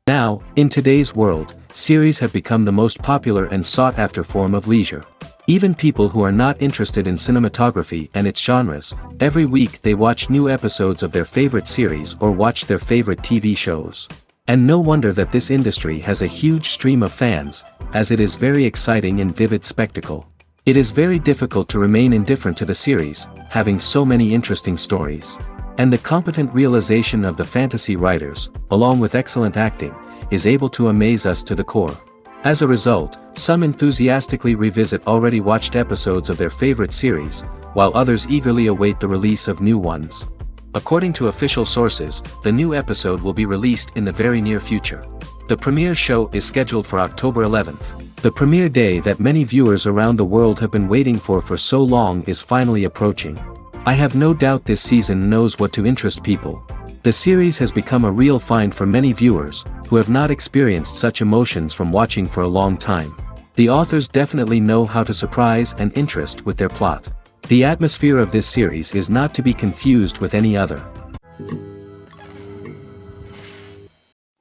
Now, in today's world, series have become the most popular and sought-after form of leisure. Even people who are not interested in cinematography and its genres, every week they watch new episodes of their favorite series or watch their favorite TV shows. And no wonder that this industry has a huge stream of fans, as it is very exciting and vivid spectacle. It is very difficult to remain indifferent to the series, having so many interesting stories. And the competent realization of the fantasy writers, along with excellent acting, is able to amaze us to the core. As a result, some enthusiastically revisit already watched episodes of their favorite series, while others eagerly await the release of new ones. According to official sources, the new episode will be released in the very near future. The premiere show is scheduled for October 11th. The premiere day that many viewers around the world have been waiting for so long is finally approaching. I have no doubt this season knows what to interest people. The series has become a real find for many viewers, who have not experienced such emotions from watching for a long time. The authors definitely know how to surprise and interest with their plot. The atmosphere of this series is not to be confused with any other.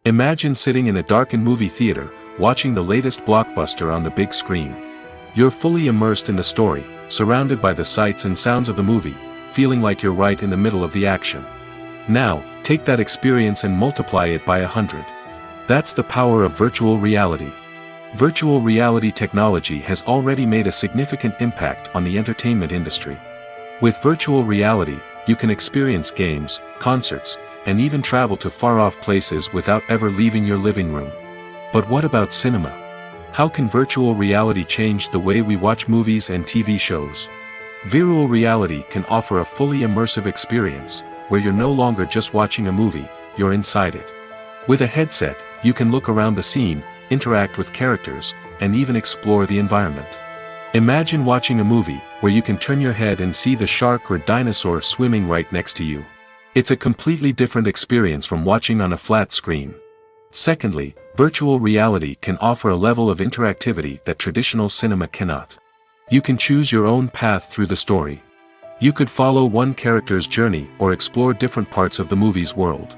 Imagine sitting in a darkened movie theater, watching the latest blockbuster on the big screen. You're fully immersed in the story, surrounded by the sights and sounds of the movie, feeling like you're right in the middle of the action. Now, take that experience and multiply it by 100. That's the power of virtual reality. Virtual reality technology has already made a significant impact on the entertainment industry. With virtual reality, you can experience games, concerts, and even travel to far-off places without ever leaving your living room. But what about cinema? How can virtual reality change the way we watch movies and TV shows? Virtual reality can offer a fully immersive experience, where you're no longer just watching a movie, you're inside it. With a headset, you can look around the scene, interact with characters, and even explore the environment. Imagine watching a movie, where you can turn your head and see the shark or dinosaur swimming right next to you. It's a completely different experience from watching on a flat screen. Secondly, virtual reality can offer a level of interactivity that traditional cinema cannot. You can choose your own path through the story. You could follow one character's journey or explore different parts of the movie's world.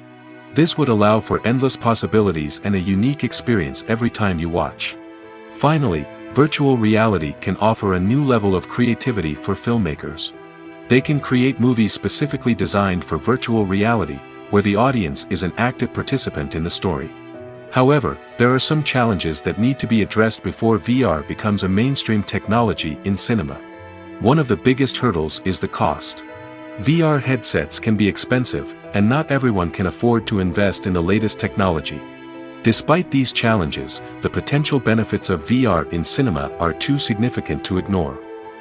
This would allow for endless possibilities and a unique experience every time you watch. Finally, virtual reality can offer a new level of creativity for filmmakers. They can create movies specifically designed for virtual reality, where the audience is an active participant in the story. However, there are some challenges that need to be addressed before VR becomes a mainstream technology in cinema. One of the biggest hurdles is the cost. VR headsets can be expensive, and not everyone can afford to invest in the latest technology. Despite these challenges, the potential benefits of VR in cinema are too significant to ignore.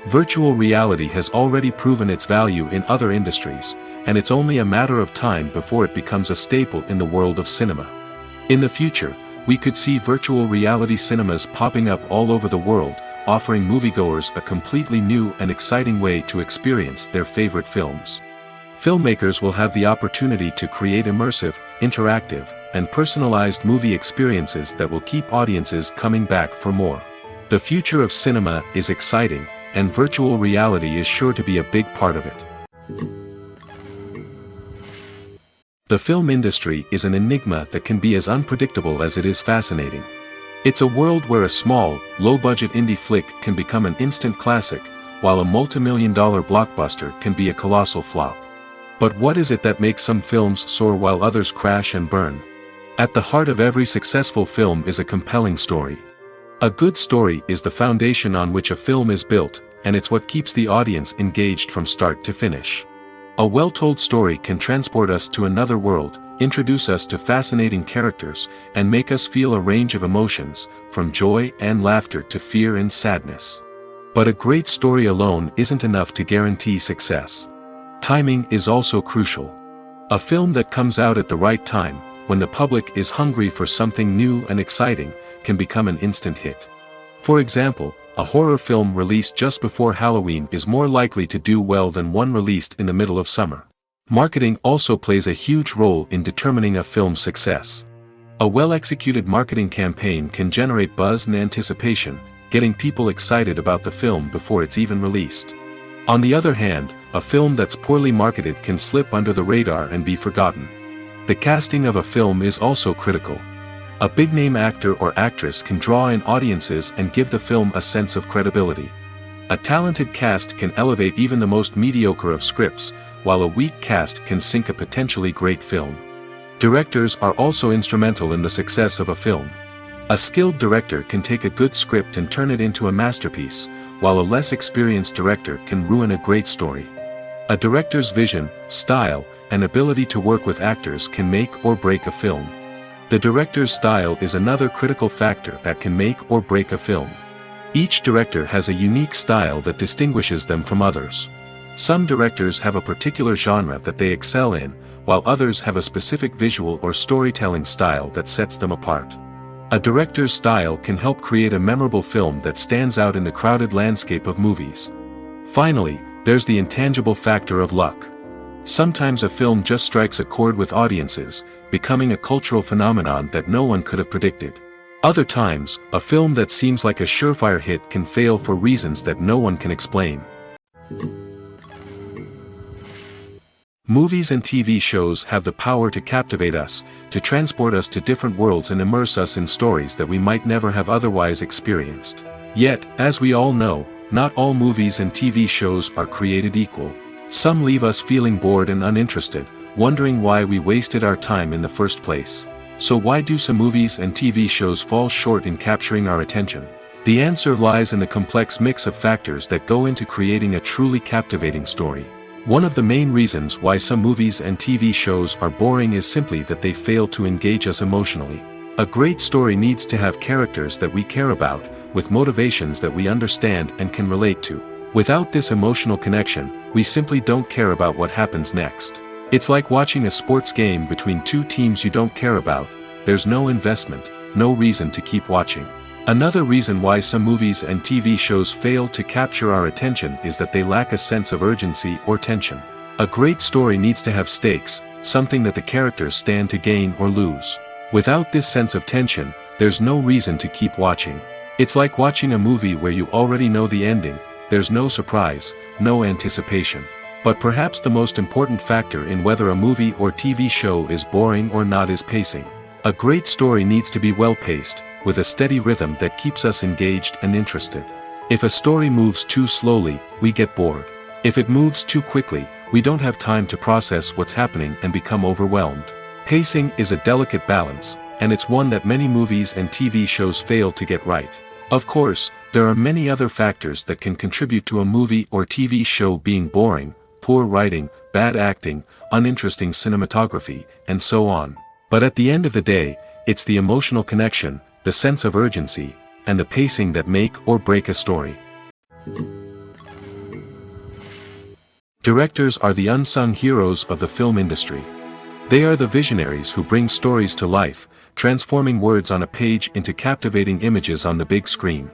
Virtual reality has already proven its value in other industries, and it's only a matter of time before it becomes a staple in the world of cinema. In the future, we could see virtual reality cinemas popping up all over the world, offering moviegoers a completely new and exciting way to experience their favorite films. Filmmakers will have the opportunity to create immersive, interactive, and personalized movie experiences that will keep audiences coming back for more. The future of cinema is exciting, and virtual reality is sure to be a big part of it. The film industry is an enigma that can be as unpredictable as it is fascinating. It's a world where a small, low-budget indie flick can become an instant classic, while a multi-million-dollar blockbuster can be a colossal flop. But what is it that makes some films soar while others crash and burn? At the heart of every successful film is a compelling story. A good story is the foundation on which a film is built, and it's what keeps the audience engaged from start to finish. A well-told story can transport us to another world, introduce us to fascinating characters, and make us feel a range of emotions, from joy and laughter to fear and sadness. But a great story alone isn't enough to guarantee success. Timing is also crucial. A film that comes out at the right time, when the public is hungry for something new and exciting, can become an instant hit. For example, a horror film released just before Halloween is more likely to do well than one released in the middle of summer. Marketing also plays a huge role in determining a film's success. A well-executed marketing campaign can generate buzz and anticipation, getting people excited about the film before it's even released. On the other hand, a film that's poorly marketed can slip under the radar and be forgotten. The casting of a film is also critical. A big-name actor or actress can draw in audiences and give the film a sense of credibility. A talented cast can elevate even the most mediocre of scripts, while a weak cast can sink a potentially great film. Directors are also instrumental in the success of a film. A skilled director can take a good script and turn it into a masterpiece, while a less experienced director can ruin a great story. A director's vision, style, and ability to work with actors can make or break a film. The director's style is another critical factor that can make or break a film. Each director has a unique style that distinguishes them from others. Some directors have a particular genre that they excel in, while others have a specific visual or storytelling style that sets them apart. A director's style can help create a memorable film that stands out in the crowded landscape of movies. Finally, there's the intangible factor of luck. Sometimes a film just strikes a chord with audiences, becoming a cultural phenomenon that no one could have predicted. Other times, a film that seems like a surefire hit can fail for reasons that no one can explain. Movies and TV shows have the power to captivate us, to transport us to different worlds and immerse us in stories that we might never have otherwise experienced. Yet, as we all know, not all movies and TV shows are created equal. Some leave us feeling bored and uninterested, wondering why we wasted our time in the first place. So why do some movies and TV shows fall short in capturing our attention? The answer lies in the complex mix of factors that go into creating a truly captivating story. One of the main reasons why some movies and TV shows are boring is simply that they fail to engage us emotionally. A great story needs to have characters that we care about, with motivations that we understand and can relate to. Without this emotional connection, we simply don't care about what happens next. It's like watching a sports game between two teams you don't care about. There's no investment, no reason to keep watching. Another reason why some movies and TV shows fail to capture our attention is that they lack a sense of urgency or tension. A great story needs to have stakes, something that the characters stand to gain or lose. Without this sense of tension, there's no reason to keep watching. It's like watching a movie where you already know the ending. There's no surprise, no anticipation. But perhaps the most important factor in whether a movie or TV show is boring or not is pacing. A great story needs to be well-paced, with a steady rhythm that keeps us engaged and interested. If a story moves too slowly, we get bored. If it moves too quickly, we don't have time to process what's happening and become overwhelmed. Pacing is a delicate balance, and it's one that many movies and TV shows fail to get right. Of course, there are many other factors that can contribute to a movie or TV show being boring: poor writing, bad acting, uninteresting cinematography, and so on. But at the end of the day, it's the emotional connection, the sense of urgency, and the pacing that make or break a story. Directors are the unsung heroes of the film industry. They are the visionaries who bring stories to life, transforming words on a page into captivating images on the big screen.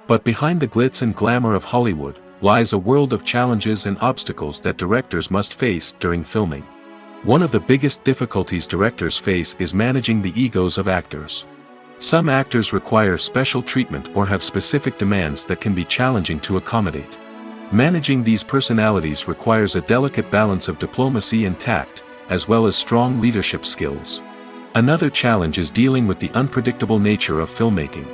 But behind the glitz and glamour of Hollywood lies a world of challenges and obstacles that directors must face during filming. One of the biggest difficulties directors face is managing the egos of actors. Some actors require special treatment or have specific demands that can be challenging to accommodate. Managing these personalities requires a delicate balance of diplomacy and tact, as well as strong leadership skills. Another challenge is dealing with the unpredictable nature of filmmaking.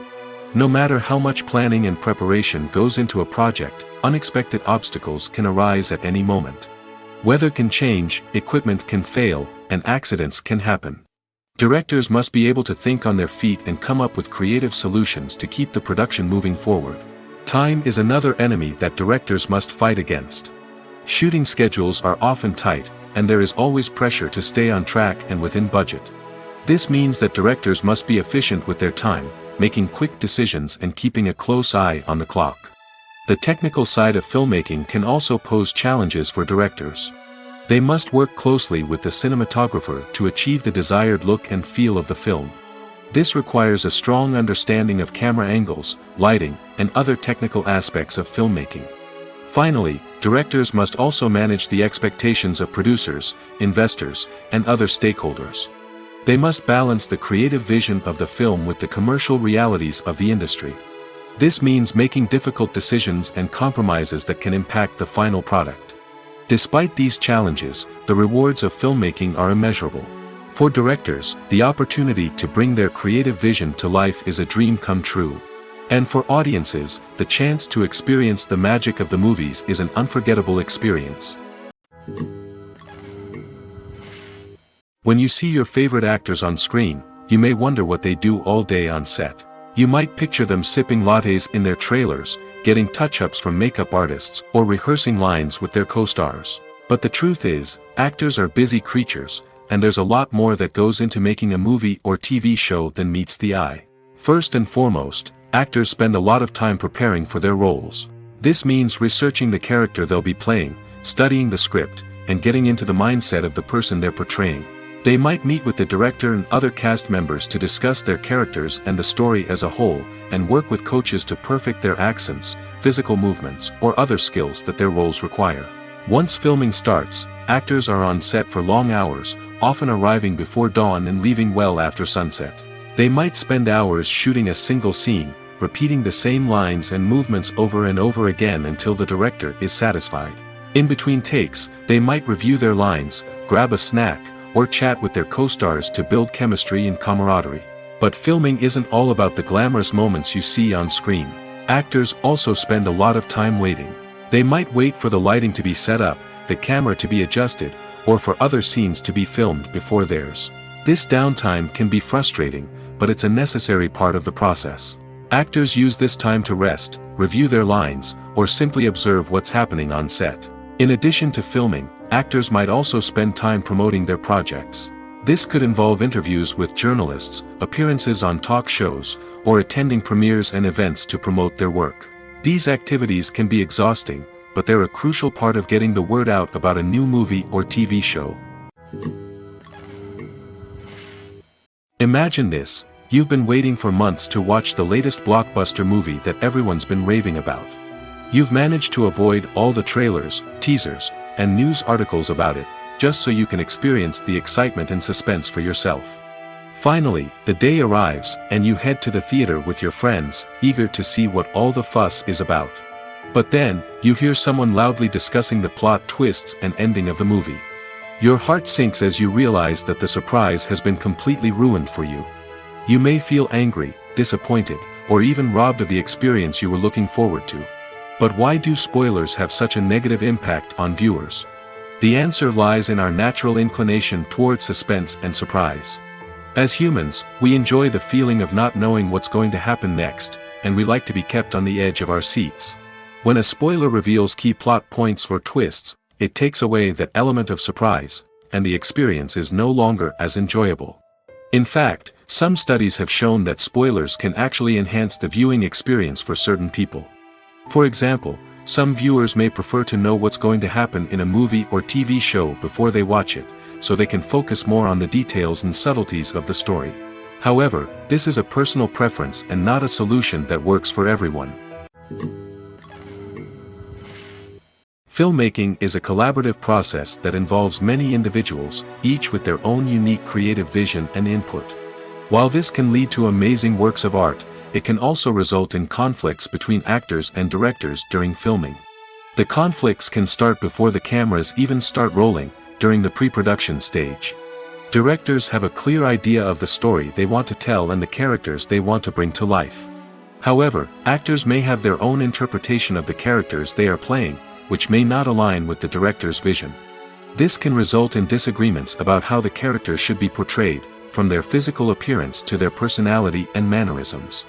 No matter how much planning and preparation goes into a project, unexpected obstacles can arise at any moment. Weather can change, equipment can fail, and accidents can happen. Directors must be able to think on their feet and come up with creative solutions to keep the production moving forward. Time is another enemy that directors must fight against. Shooting schedules are often tight, and there is always pressure to stay on track and within budget. This means that directors must be efficient with their time, making quick decisions and keeping a close eye on the clock. The technical side of filmmaking can also pose challenges for directors. They must work closely with the cinematographer to achieve the desired look and feel of the film. This requires a strong understanding of camera angles, lighting, and other technical aspects of filmmaking. Finally, directors must also manage the expectations of producers, investors, and other stakeholders. They must balance the creative vision of the film with the commercial realities of the industry. This means making difficult decisions and compromises that can impact the final product. Despite these challenges, the rewards of filmmaking are immeasurable. For directors, the opportunity to bring their creative vision to life is a dream come true. And for audiences, the chance to experience the magic of the movies is an unforgettable experience. When you see your favorite actors on screen, you may wonder what they do all day on set. You might picture them sipping lattes in their trailers, getting touch-ups from makeup artists, or rehearsing lines with their co-stars. But the truth is, actors are busy creatures, and there's a lot more that goes into making a movie or TV show than meets the eye. First and foremost, actors spend a lot of time preparing for their roles. This means researching the character they'll be playing, studying the script, and getting into the mindset of the person they're portraying. They might meet with the director and other cast members to discuss their characters and the story as a whole, and work with coaches to perfect their accents, physical movements, or other skills that their roles require. Once filming starts, actors are on set for long hours, often arriving before dawn and leaving well after sunset. They might spend hours shooting a single scene, repeating the same lines and movements over and over again until the director is satisfied. In between takes, they might review their lines, grab a snack, or chat with their co-stars to build chemistry and camaraderie. But filming isn't all about the glamorous moments you see on screen. Actors also spend a lot of time waiting. They might wait for the lighting to be set up, the camera to be adjusted, or for other scenes to be filmed before theirs. This downtime can be frustrating, but it's a necessary part of the process. Actors use this time to rest, review their lines, or simply observe what's happening on set. In addition to filming, actors might also spend time promoting their projects. This could involve interviews with journalists, appearances on talk shows, or attending premieres and events to promote their work. These activities can be exhausting, but they're a crucial part of getting the word out about a new movie or TV show. Imagine this: you've been waiting for months to watch the latest blockbuster movie that everyone's been raving about. You've managed to avoid all the trailers, teasers, and news articles about it, just so you can experience the excitement and suspense for yourself. Finally, the day arrives, and you head to the theater with your friends, eager to see what all the fuss is about. But then, you hear someone loudly discussing the plot twists and ending of the movie. Your heart sinks as you realize that the surprise has been completely ruined for you. You may feel angry, disappointed, or even robbed of the experience you were looking forward to. But why do spoilers have such a negative impact on viewers? The answer lies in our natural inclination toward suspense and surprise. As humans, we enjoy the feeling of not knowing what's going to happen next, and we like to be kept on the edge of our seats. When a spoiler reveals key plot points or twists, it takes away that element of surprise, and the experience is no longer as enjoyable. In fact, some studies have shown that spoilers can actually enhance the viewing experience for certain people. For example, some viewers may prefer to know what's going to happen in a movie or TV show before they watch it, so they can focus more on the details and subtleties of the story. However, this is a personal preference and not a solution that works for everyone. Filmmaking is a collaborative process that involves many individuals, each with their own unique creative vision and input. While this can lead to amazing works of art, it can also result in conflicts between actors and directors during filming. The conflicts can start before the cameras even start rolling, during the pre-production stage. Directors have a clear idea of the story they want to tell and the characters they want to bring to life. However, actors may have their own interpretation of the characters they are playing, which may not align with the director's vision. This can result in disagreements about how the characters should be portrayed, from their physical appearance to their personality and mannerisms.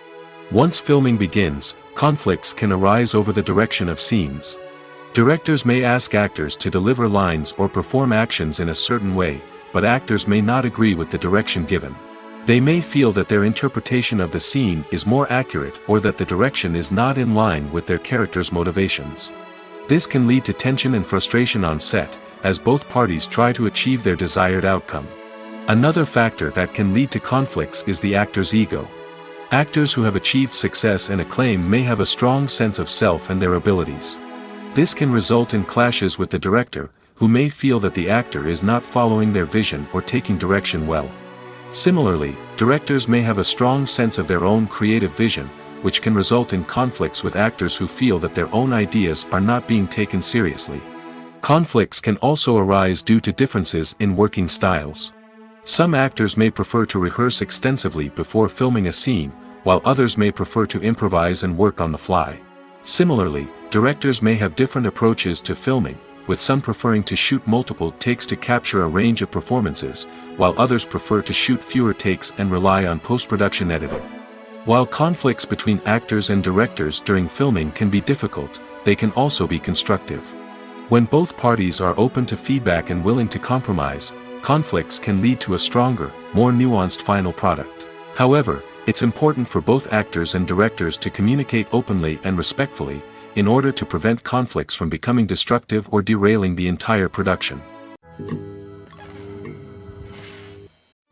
Once filming begins, conflicts can arise over the direction of scenes. Directors may ask actors to deliver lines or perform actions in a certain way, but actors may not agree with the direction given. They may feel that their interpretation of the scene is more accurate or that the direction is not in line with their character's motivations. This can lead to tension and frustration on set, as both parties try to achieve their desired outcome. Another factor that can lead to conflicts is the actor's ego. Actors who have achieved success and acclaim may have a strong sense of self and their abilities. This can result in clashes with the director, who may feel that the actor is not following their vision or taking direction well. Similarly, directors may have a strong sense of their own creative vision, which can result in conflicts with actors who feel that their own ideas are not being taken seriously. Conflicts can also arise due to differences in working styles. Some actors may prefer to rehearse extensively before filming a scene, while others may prefer to improvise and work on the fly. Similarly, directors may have different approaches to filming, with some preferring to shoot multiple takes to capture a range of performances, while others prefer to shoot fewer takes and rely on post-production editing. While conflicts between actors and directors during filming can be difficult, they can also be constructive. When both parties are open to feedback and willing to compromise, conflicts can lead to a stronger, more nuanced final product. However, it's important for both actors and directors to communicate openly and respectfully, in order to prevent conflicts from becoming destructive or derailing the entire production.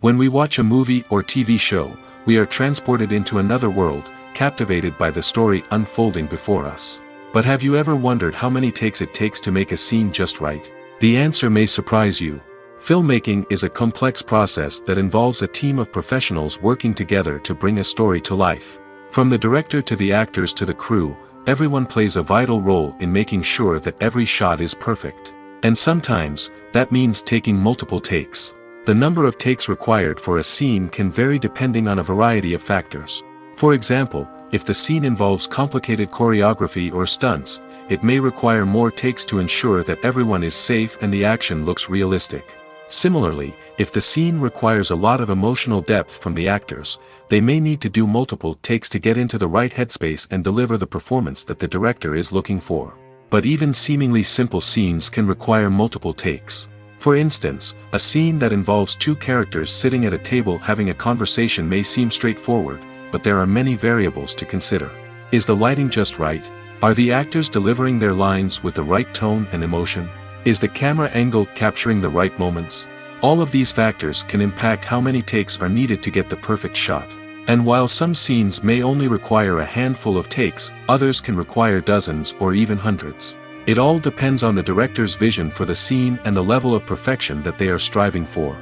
When we watch a movie or TV show, we are transported into another world, captivated by the story unfolding before us. But have you ever wondered how many takes it takes to make a scene just right? The answer may surprise you. Filmmaking is a complex process that involves a team of professionals working together to bring a story to life. From the director to the actors to the crew, everyone plays a vital role in making sure that every shot is perfect. And sometimes, that means taking multiple takes. The number of takes required for a scene can vary depending on a variety of factors. For example, if the scene involves complicated choreography or stunts, it may require more takes to ensure that everyone is safe and the action looks realistic. Similarly, if the scene requires a lot of emotional depth from the actors, they may need to do multiple takes to get into the right headspace and deliver the performance that the director is looking for. But even seemingly simple scenes can require multiple takes. For instance, a scene that involves two characters sitting at a table having a conversation may seem straightforward, but there are many variables to consider. Is the lighting just right? Are the actors delivering their lines with the right tone and emotion? Is the camera angle capturing the right moments? All of these factors can impact how many takes are needed to get the perfect shot. And while some scenes may only require a handful of takes, others can require dozens or even hundreds. It all depends on the director's vision for the scene and the level of perfection that they are striving for.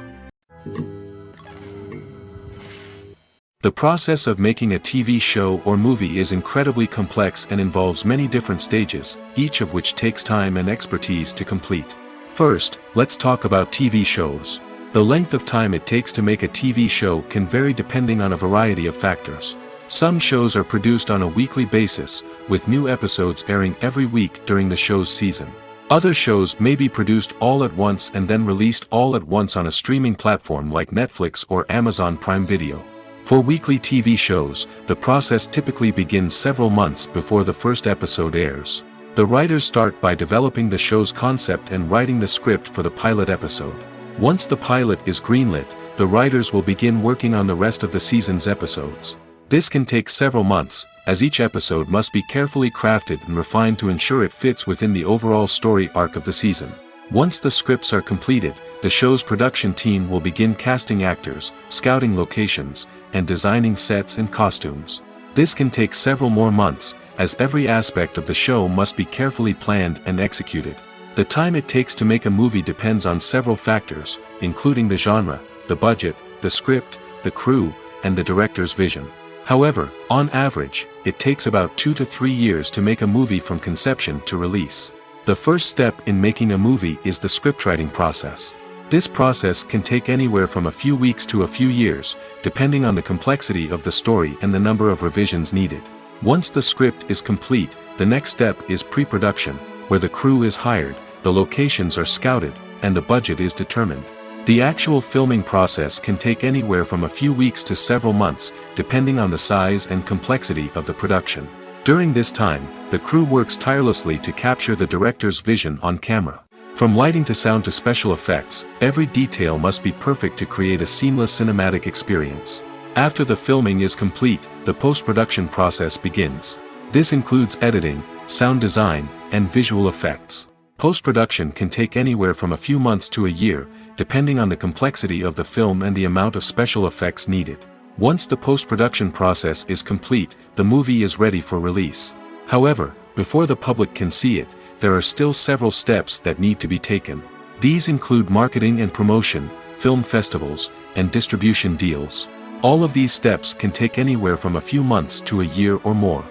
The process of making a TV show or movie is incredibly complex and involves many different stages, each of which takes time and expertise to complete. First, let's talk about TV shows. The length of time it takes to make a TV show can vary depending on a variety of factors. Some shows are produced on a weekly basis, with new episodes airing every week during the show's season. Other shows may be produced all at once and then released all at once on a streaming platform like Netflix or Amazon Prime Video. For weekly TV shows, the process typically begins several months before the first episode airs. The writers start by developing the show's concept and writing the script for the pilot episode. Once the pilot is greenlit, the writers will begin working on the rest of the season's episodes. This can take several months, as each episode must be carefully crafted and refined to ensure it fits within the overall story arc of the season. Once the scripts are completed, the show's production team will begin casting actors, scouting locations, and designing sets and costumes. This can take several more months, as every aspect of the show must be carefully planned and executed. The time it takes to make a movie depends on several factors, including the genre, the budget, the script, the crew, and the director's vision. However, on average, it takes about 2 to 3 years to make a movie from conception to release. The first step in making a movie is the scriptwriting process. This process can take anywhere from a few weeks to a few years, depending on the complexity of the story and the number of revisions needed. Once the script is complete, the next step is pre-production, where the crew is hired, the locations are scouted, and the budget is determined. The actual filming process can take anywhere from a few weeks to several months, depending on the size and complexity of the production. During this time, the crew works tirelessly to capture the director's vision on camera. From lighting to sound to special effects, every detail must be perfect to create a seamless cinematic experience. After the filming is complete, the post-production process begins. This includes editing, sound design, and visual effects. Post-production can take anywhere from a few months to a year, depending on the complexity of the film and the amount of special effects needed. Once the post-production process is complete, the movie is ready for release. However, before the public can see it, there are still several steps that need to be taken. These include marketing and promotion, film festivals, and distribution deals. All of these steps can take anywhere from a few months to a year or more.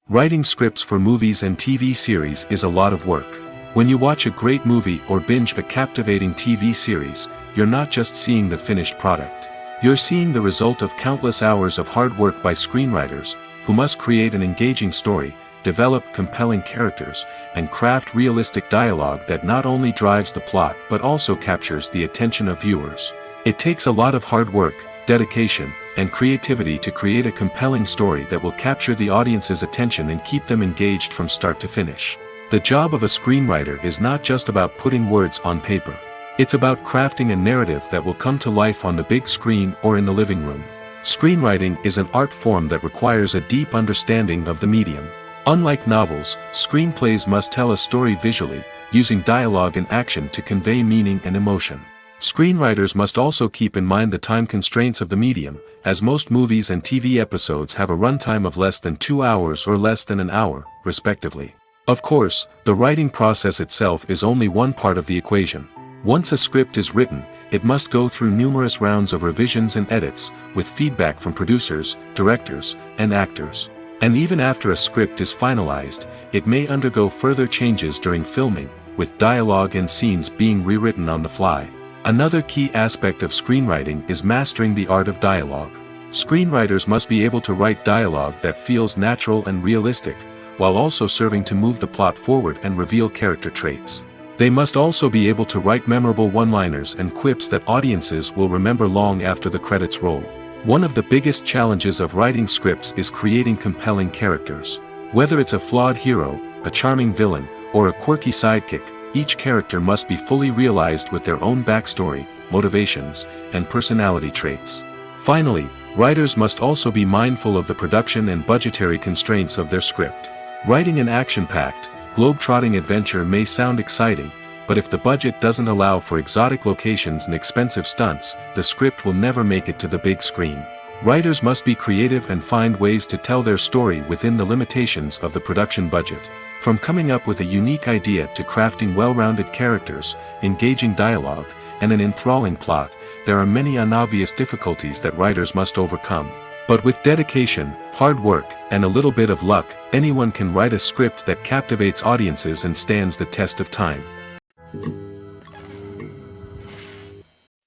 Writing scripts for movies and TV series is a lot of work. When you watch a great movie or binge a captivating TV series, you're not just seeing the finished product. You're seeing the result of countless hours of hard work by screenwriters, who must create an engaging story, develop compelling characters, and craft realistic dialogue that not only drives the plot but also captures the attention of viewers. It takes a lot of hard work, dedication, and creativity to create a compelling story that will capture the audience's attention and keep them engaged from start to finish. The job of a screenwriter is not just about putting words on paper. It's about crafting a narrative that will come to life on the big screen or in the living room. Screenwriting is an art form that requires a deep understanding of the medium. Unlike novels, screenplays must tell a story visually, using dialogue and action to convey meaning and emotion. Screenwriters must also keep in mind the time constraints of the medium, as most movies and TV episodes have a runtime of less than 2 hours or less than an hour, respectively. Of course, the writing process itself is only one part of the equation. Once a script is written, it must go through numerous rounds of revisions and edits, with feedback from producers, directors, and actors. And even after a script is finalized, it may undergo further changes during filming, with dialogue and scenes being rewritten on the fly. Another key aspect of screenwriting is mastering the art of dialogue. Screenwriters must be able to write dialogue that feels natural and realistic, while also serving to move the plot forward and reveal character traits. They must also be able to write memorable one-liners and quips that audiences will remember long after the credits roll. One of the biggest challenges of writing scripts is creating compelling characters. Whether it's a flawed hero, a charming villain, or a quirky sidekick, each character must be fully realized with their own backstory, motivations, and personality traits. Finally, writers must also be mindful of the production and budgetary constraints of their script. Writing an action-packed, globe-trotting adventure may sound exciting, but if the budget doesn't allow for exotic locations and expensive stunts, the script will never make it to the big screen. Writers must be creative and find ways to tell their story within the limitations of the production budget. From coming up with a unique idea to crafting well-rounded characters, engaging dialogue, and an enthralling plot, there are many unobvious difficulties that writers must overcome. But with dedication, hard work, and a little bit of luck, anyone can write a script that captivates audiences and stands the test of time.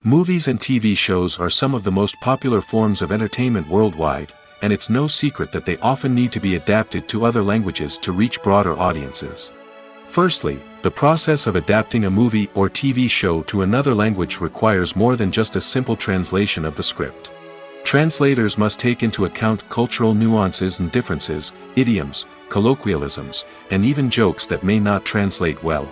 Movies and TV shows are some of the most popular forms of entertainment worldwide, and it's no secret that they often need to be adapted to other languages to reach broader audiences. Firstly, the process of adapting a movie or TV show to another language requires more than just a simple translation of the script. Translators must take into account cultural nuances and differences, idioms, colloquialisms, and even jokes that may not translate well.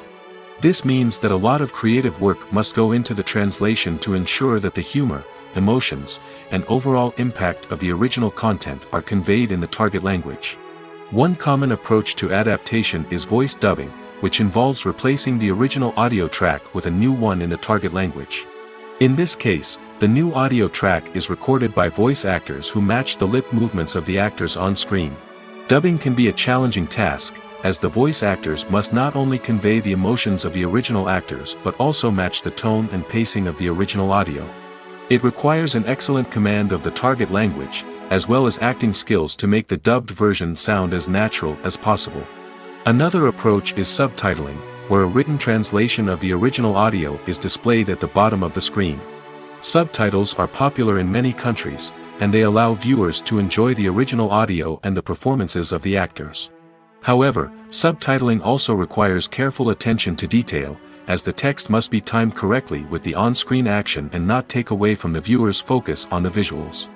This means that a lot of creative work must go into the translation to ensure that the humor, emotions, and overall impact of the original content are conveyed in the target language. One common approach to adaptation is voice dubbing, which involves replacing the original audio track with a new one in the target language. In this case, the new audio track is recorded by voice actors who match the lip movements of the actors on screen. Dubbing can be a challenging task, as the voice actors must not only convey the emotions of the original actors but also match the tone and pacing of the original audio. It requires an excellent command of the target language, as well as acting skills to make the dubbed version sound as natural as possible. Another approach is subtitling, where a written translation of the original audio is displayed at the bottom of the screen. Subtitles are popular in many countries, and they allow viewers to enjoy the original audio and the performances of the actors. However, subtitling also requires careful attention to detail, as the text must be timed correctly with the on-screen action and not take away from the viewer's focus on the visuals.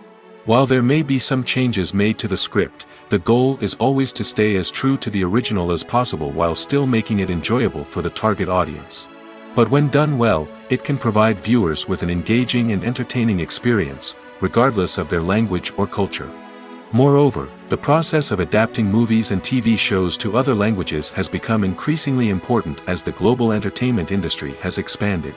While there may be some changes made to the script, the goal is always to stay as true to the original as possible while still making it enjoyable for the target audience. But when done well, it can provide viewers with an engaging and entertaining experience, regardless of their language or culture. Moreover, the process of adapting movies and TV shows to other languages has become increasingly important as the global entertainment industry has expanded.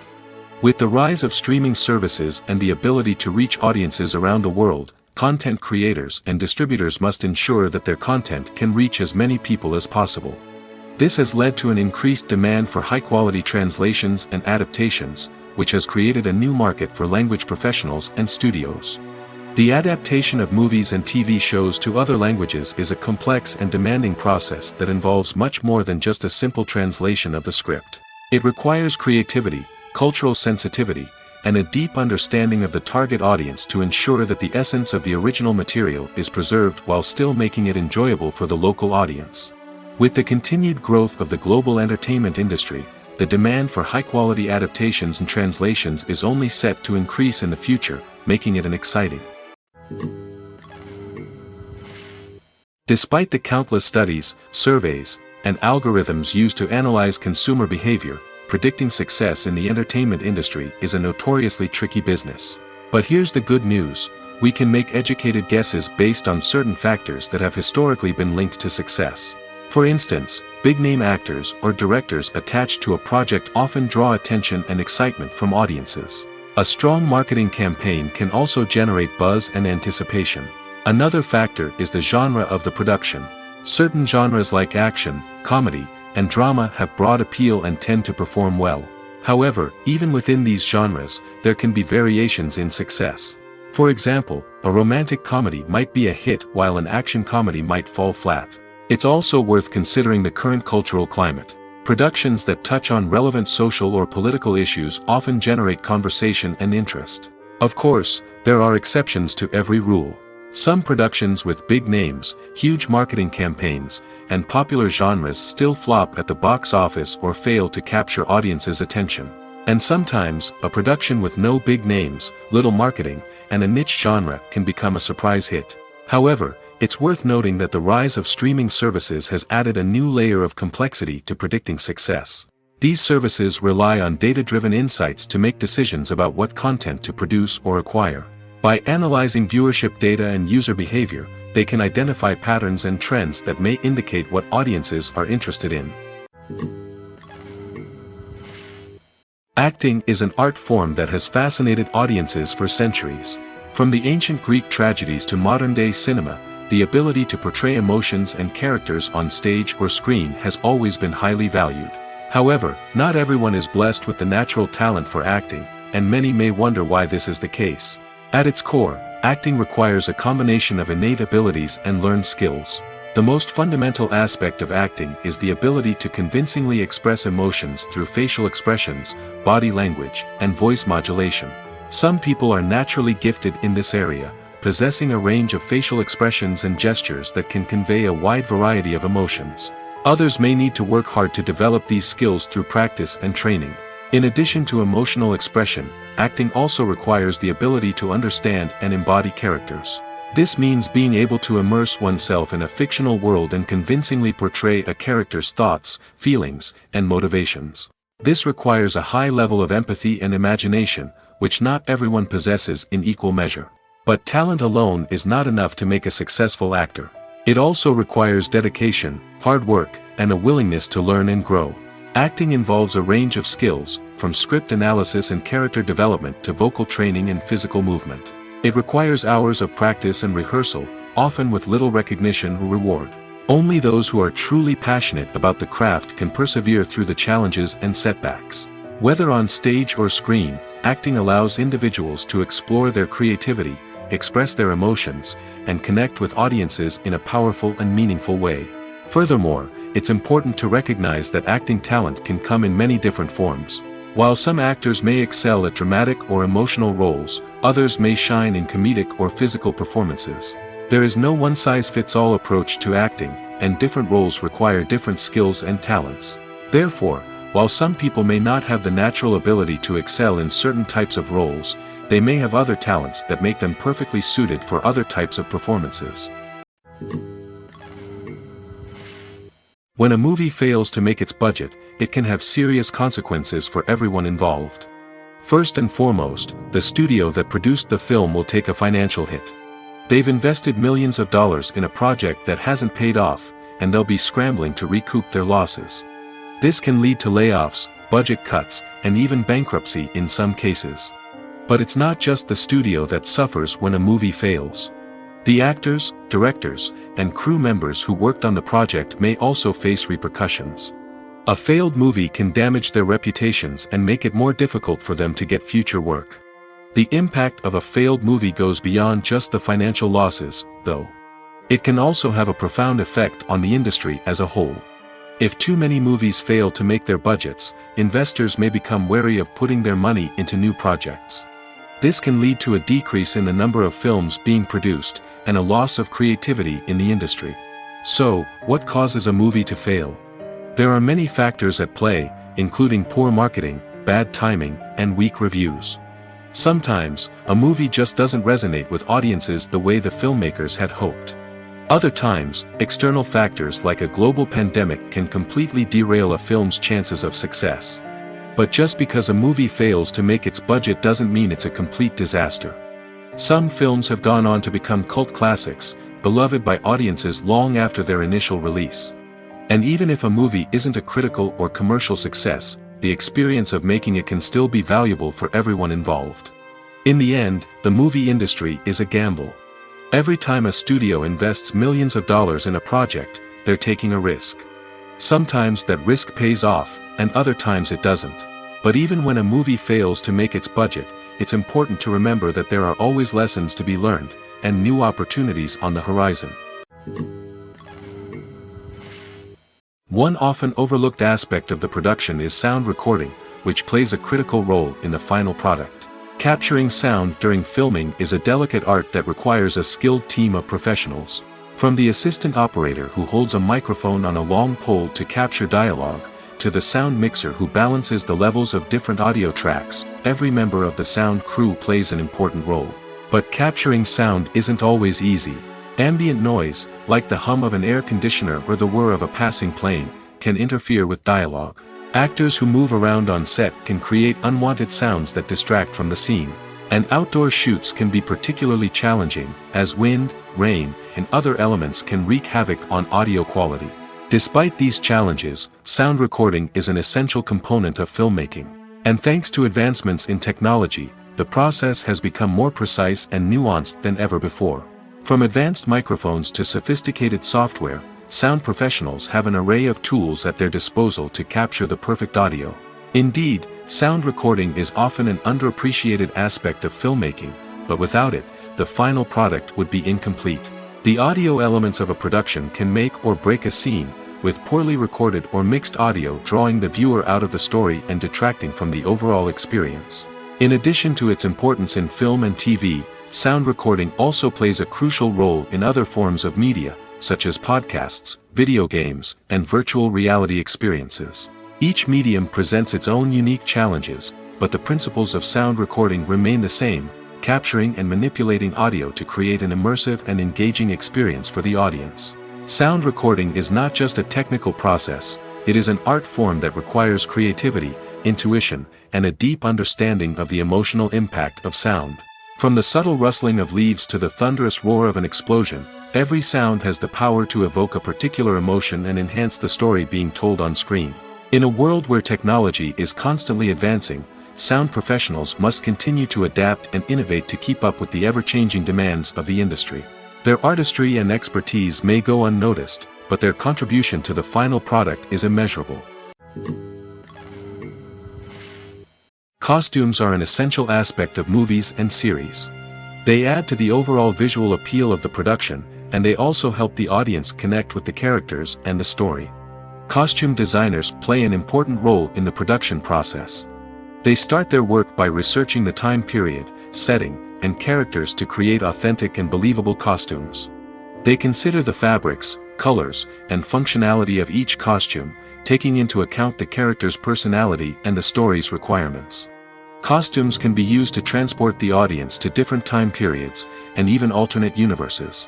With the rise of streaming services and the ability to reach audiences around the world, content creators and distributors must ensure that their content can reach as many people as possible. This has led to an increased demand for high-quality translations and adaptations, which has created a new market for language professionals and studios. The adaptation of movies and TV shows to other languages is a complex and demanding process that involves much more than just a simple translation of the script. It requires creativity, cultural sensitivity, and a deep understanding of the target audience to ensure that the essence of the original material is preserved while still making it enjoyable for the local audience. With the continued growth of the global entertainment industry, the demand for high-quality adaptations and translations is only set to increase in the future, making it an exciting. Despite the countless studies, surveys, and algorithms used to analyze consumer behavior, predicting success in the entertainment industry is a notoriously tricky business. But here's the good news: we can make educated guesses based on certain factors that have historically been linked to success. For instance, big-name actors or directors attached to a project often draw attention and excitement from audiences. A strong marketing campaign can also generate buzz and anticipation. Another factor is the genre of the production. Certain genres like action, comedy, and drama have broad appeal and tend to perform well. However, even within these genres, there can be variations in success. For example, a romantic comedy might be a hit while an action comedy might fall flat. It's also worth considering the current cultural climate. Productions that touch on relevant social or political issues often generate conversation and interest. Of course, there are exceptions to every rule. Some productions with big names, huge marketing campaigns, and popular genres still flop at the box office or fail to capture audiences' attention. And sometimes, a production with no big names, little marketing, and a niche genre can become a surprise hit. However, it's worth noting that the rise of streaming services has added a new layer of complexity to predicting success. These services rely on data-driven insights to make decisions about what content to produce or acquire. By analyzing viewership data and user behavior, they can identify patterns and trends that may indicate what audiences are interested in. Acting is an art form that has fascinated audiences for centuries. From the ancient Greek tragedies to modern-day cinema, the ability to portray emotions and characters on stage or screen has always been highly valued. However, not everyone is blessed with the natural talent for acting, and many may wonder why this is the case. At its core, acting requires a combination of innate abilities and learned skills. The most fundamental aspect of acting is the ability to convincingly express emotions through facial expressions, body language, and voice modulation. Some people are naturally gifted in this area, possessing a range of facial expressions and gestures that can convey a wide variety of emotions. Others may need to work hard to develop these skills through practice and training. In addition to emotional expression, acting also requires the ability to understand and embody characters. This means being able to immerse oneself in a fictional world and convincingly portray a character's thoughts, feelings, and motivations. This requires a high level of empathy and imagination, which not everyone possesses in equal measure. But talent alone is not enough to make a successful actor. It also requires dedication, hard work, and a willingness to learn and grow. Acting involves a range of skills, from script analysis and character development to vocal training and physical movement. It requires hours of practice and rehearsal, often with little recognition or reward. Only those who are truly passionate about the craft can persevere through the challenges and setbacks. Whether on stage or screen, acting allows individuals to explore their creativity, express their emotions, and connect with audiences in a powerful and meaningful way. Furthermore, it's important to recognize that acting talent can come in many different forms. While some actors may excel at dramatic or emotional roles, others may shine in comedic or physical performances. There is no one-size-fits-all approach to acting, and different roles require different skills and talents. Therefore, While some people may not have the natural ability to excel in certain types of roles, they may have other talents that make them perfectly suited for other types of performances. When a movie fails to make its budget, it can have serious consequences for everyone involved. First and foremost, the studio that produced the film will take a financial hit. They've invested millions of dollars in a project that hasn't paid off, and they'll be scrambling to recoup their losses. This can lead to layoffs, budget cuts, and even bankruptcy in some cases. But it's not just the studio that suffers when a movie fails. The actors, directors, and crew members who worked on the project may also face repercussions. A failed movie can damage their reputations and make it more difficult for them to get future work. The impact of a failed movie goes beyond just the financial losses, though. It can also have a profound effect on the industry as a whole. If too many movies fail to make their budgets, investors may become wary of putting their money into new projects. This can lead to a decrease in the number of films being produced, and a loss of creativity in the industry. So, what causes a movie to fail? There are many factors at play, including poor marketing, bad timing, and weak reviews. Sometimes, a movie just doesn't resonate with audiences the way the filmmakers had hoped. Other times, external factors like a global pandemic can completely derail a film's chances of success. But just because a movie fails to make its budget doesn't mean it's a complete disaster. Some films have gone on to become cult classics, beloved by audiences long after their initial release. And even if a movie isn't a critical or commercial success, the experience of making it can still be valuable for everyone involved. In the end, the movie industry is a gamble. Every time a studio invests millions of dollars in a project, they're taking a risk. Sometimes that risk pays off, and other times it doesn't. But even when a movie fails to make its budget, it's important to remember that there are always lessons to be learned, and new opportunities on the horizon. One often overlooked aspect of the production is sound recording, which plays a critical role in the final product. Capturing sound during filming is a delicate art that requires a skilled team of professionals. From the assistant operator who holds a microphone on a long pole to capture dialogue, to the sound mixer who balances the levels of different audio tracks, every member of the sound crew plays an important role. But capturing sound isn't always easy. Ambient noise, like the hum of an air conditioner or the whir of a passing plane, can interfere with dialogue. Actors who move around on set can create unwanted sounds that distract from the scene. And outdoor shoots can be particularly challenging, as wind, rain, and other elements can wreak havoc on audio quality. Despite these challenges, sound recording is an essential component of filmmaking. And thanks to advancements in technology, the process has become more precise and nuanced than ever before. From advanced microphones to sophisticated software, sound professionals have an array of tools at their disposal to capture the perfect audio. Indeed, sound recording is often an underappreciated aspect of filmmaking, but without it, the final product would be incomplete. The audio elements of a production can make or break a scene, with poorly recorded or mixed audio drawing the viewer out of the story and detracting from the overall experience. In addition to its importance in film and TV, sound recording also plays a crucial role in other forms of media, such as podcasts, video games, and virtual reality experiences. Each medium presents its own unique challenges, but the principles of sound recording remain the same: capturing and manipulating audio to create an immersive and engaging experience for the audience. Sound recording is not just a technical process, it is an art form that requires creativity, intuition, and a deep understanding of the emotional impact of sound. From the subtle rustling of leaves to the thunderous roar of an explosion, every sound has the power to evoke a particular emotion and enhance the story being told on screen. In a world where technology is constantly advancing, sound professionals must continue to adapt and innovate to keep up with the ever-changing demands of the industry. Their artistry and expertise may go unnoticed, but their contribution to the final product is immeasurable. Costumes are an essential aspect of movies and series. They add to the overall visual appeal of the production, and they also help the audience connect with the characters and the story. Costume designers play an important role in the production process. They start their work by researching the time period, setting, and characters to create authentic and believable costumes. They consider the fabrics, colors, and functionality of each costume, taking into account the character's personality and the story's requirements. Costumes can be used to transport the audience to different time periods, and even alternate universes.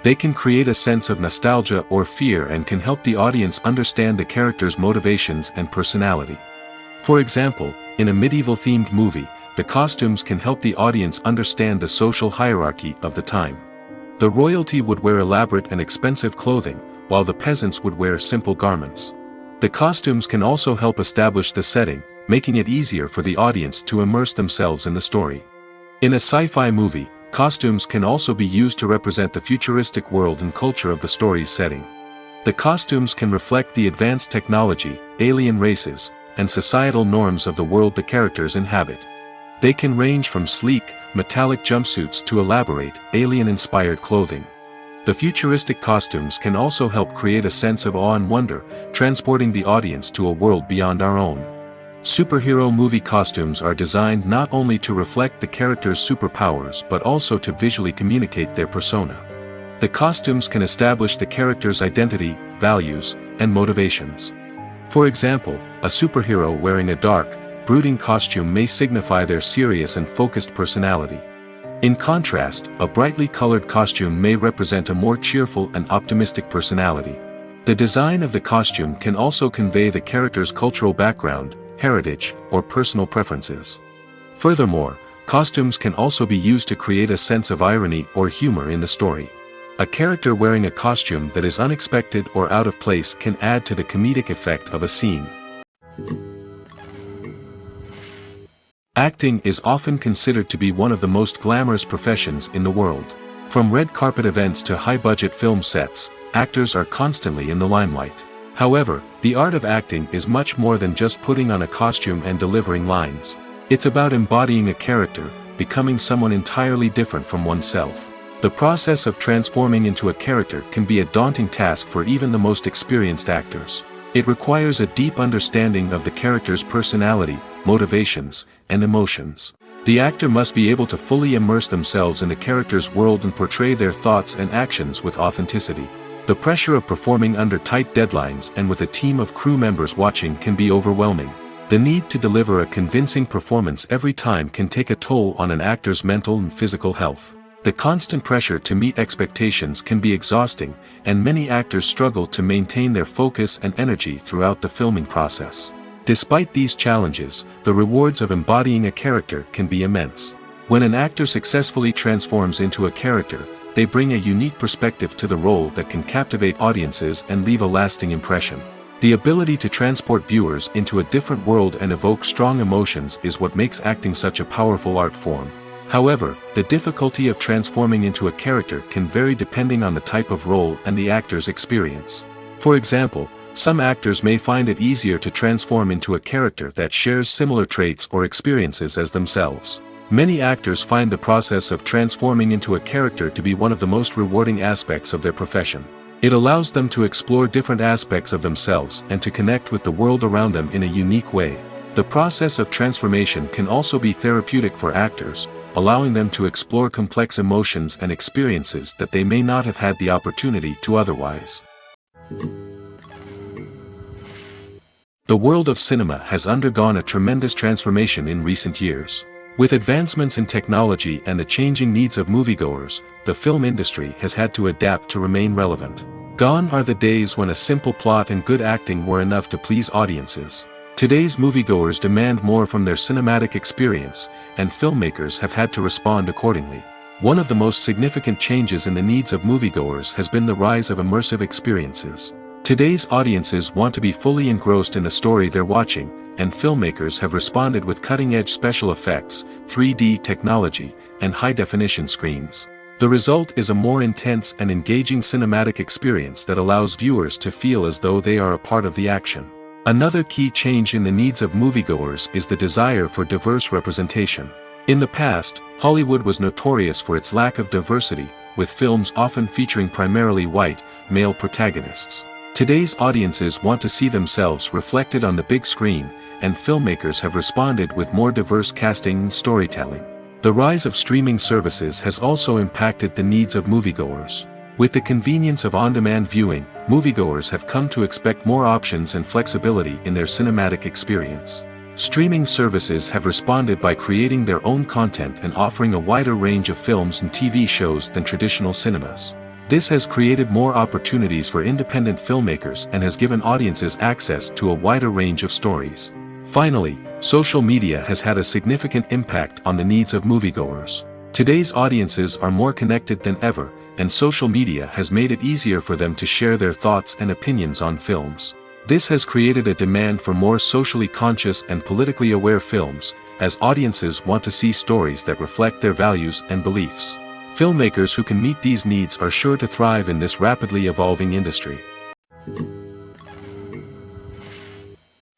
They can create a sense of nostalgia or fear and can help the audience understand the character's motivations and personality. For example, in a medieval-themed movie, the costumes can help the audience understand the social hierarchy of the time. The royalty would wear elaborate and expensive clothing, while the peasants would wear simple garments. The costumes can also help establish the setting, making it easier for the audience to immerse themselves in the story. In a sci-fi movie, costumes can also be used to represent the futuristic world and culture of the story's setting. The costumes can reflect the advanced technology, alien races, and societal norms of the world the characters inhabit. They can range from sleek, metallic jumpsuits to elaborate, alien-inspired clothing. The futuristic costumes can also help create a sense of awe and wonder, transporting the audience to a world beyond our own. Superhero movie costumes are designed not only to reflect the character's superpowers but also to visually communicate their persona. The costumes can establish the character's identity, values, and motivations. For example, a superhero wearing a dark, brooding costume may signify their serious and focused personality. In contrast, a brightly colored costume may represent a more cheerful and optimistic personality. The design of the costume can also convey the character's cultural background, heritage, or personal preferences. Furthermore, costumes can also be used to create a sense of irony or humor in the story. A character wearing a costume that is unexpected or out of place can add to the comedic effect of a scene. Acting is often considered to be one of the most glamorous professions in the world. From red carpet events to high-budget film sets, actors are constantly in the limelight. However, the art of acting is much more than just putting on a costume and delivering lines. It's about embodying a character, becoming someone entirely different from oneself. The process of transforming into a character can be a daunting task for even the most experienced actors. It requires a deep understanding of the character's personality, motivations, and emotions. The actor must be able to fully immerse themselves in the character's world and portray their thoughts and actions with authenticity. The pressure of performing under tight deadlines and with a team of crew members watching can be overwhelming. The need to deliver a convincing performance every time can take a toll on an actor's mental and physical health. The constant pressure to meet expectations can be exhausting, and many actors struggle to maintain their focus and energy throughout the filming process. Despite these challenges, the rewards of embodying a character can be immense. When an actor successfully transforms into a character, they bring a unique perspective to the role that can captivate audiences and leave a lasting impression. The ability to transport viewers into a different world and evoke strong emotions is what makes acting such a powerful art form. However, the difficulty of transforming into a character can vary depending on the type of role and the actor's experience. For example, some actors may find it easier to transform into a character that shares similar traits or experiences as themselves. Many actors find the process of transforming into a character to be one of the most rewarding aspects of their profession. It allows them to explore different aspects of themselves and to connect with the world around them in a unique way. The process of transformation can also be therapeutic for actors, allowing them to explore complex emotions and experiences that they may not have had the opportunity to otherwise. The world of cinema has undergone a tremendous transformation in recent years. With advancements in technology and the changing needs of moviegoers, the film industry has had to adapt to remain relevant. Gone are the days when a simple plot and good acting were enough to please audiences. Today's moviegoers demand more from their cinematic experience, and filmmakers have had to respond accordingly. One of the most significant changes in the needs of moviegoers has been the rise of immersive experiences. Today's audiences want to be fully engrossed in the story they're watching, and filmmakers have responded with cutting-edge special effects, 3D technology, and high-definition screens. The result is a more intense and engaging cinematic experience that allows viewers to feel as though they are a part of the action. Another key change in the needs of moviegoers is the desire for diverse representation. In the past, Hollywood was notorious for its lack of diversity, with films often featuring primarily white, male protagonists. Today's audiences want to see themselves reflected on the big screen, and filmmakers have responded with more diverse casting and storytelling. The rise of streaming services has also impacted the needs of moviegoers. With the convenience of on-demand viewing, moviegoers have come to expect more options and flexibility in their cinematic experience. Streaming services have responded by creating their own content and offering a wider range of films and TV shows than traditional cinemas. This has created more opportunities for independent filmmakers and has given audiences access to a wider range of stories. Finally, social media has had a significant impact on the needs of moviegoers. Today's audiences are more connected than ever, and social media has made it easier for them to share their thoughts and opinions on films. This has created a demand for more socially conscious and politically aware films, as audiences want to see stories that reflect their values and beliefs. Filmmakers who can meet these needs are sure to thrive in this rapidly evolving industry.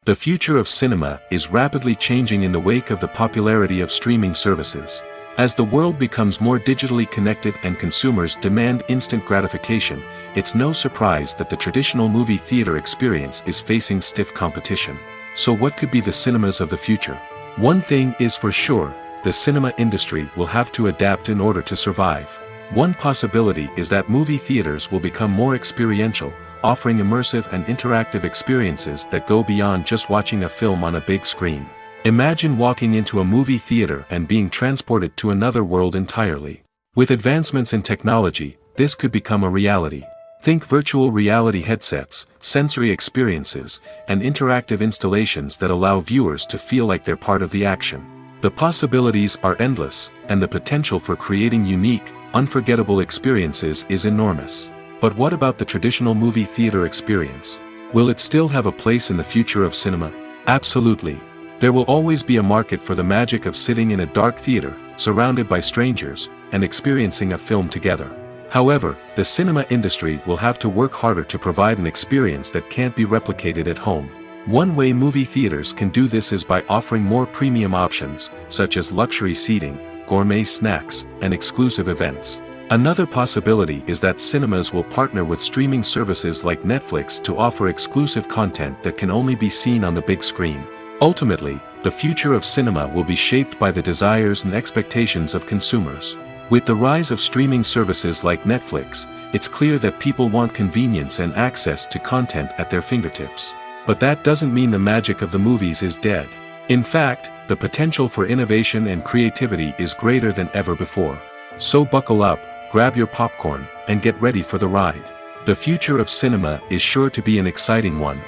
The future of cinema is rapidly changing in the wake of the popularity of streaming services. As the world becomes more digitally connected and consumers demand instant gratification, it's no surprise that the traditional movie theater experience is facing stiff competition. So what could be the cinemas of the future? One thing is for sure, the cinema industry will have to adapt in order to survive. One possibility is that movie theaters will become more experiential, offering immersive and interactive experiences that go beyond just watching a film on a big screen. Imagine walking into a movie theater and being transported to another world entirely. With advancements in technology, this could become a reality. Think virtual reality headsets, sensory experiences, and interactive installations that allow viewers to feel like they're part of the action. The possibilities are endless, and the potential for creating unique, unforgettable experiences is enormous. But what about the traditional movie theater experience? Will it still have a place in the future of cinema? Absolutely. There will always be a market for the magic of sitting in a dark theater, surrounded by strangers, and experiencing a film together. However, the cinema industry will have to work harder to provide an experience that can't be replicated at home. One way movie theaters can do this is by offering more premium options, such as luxury seating, gourmet snacks, and exclusive events. Another possibility is that cinemas will partner with streaming services like Netflix to offer exclusive content that can only be seen on the big screen. Ultimately, the future of cinema will be shaped by the desires and expectations of consumers. With the rise of streaming services like Netflix, it's clear that people want convenience and access to content at their fingertips. But that doesn't mean the magic of the movies is dead. In fact, the potential for innovation and creativity is greater than ever before. So buckle up, grab your popcorn, and get ready for the ride. The future of cinema is sure to be an exciting one.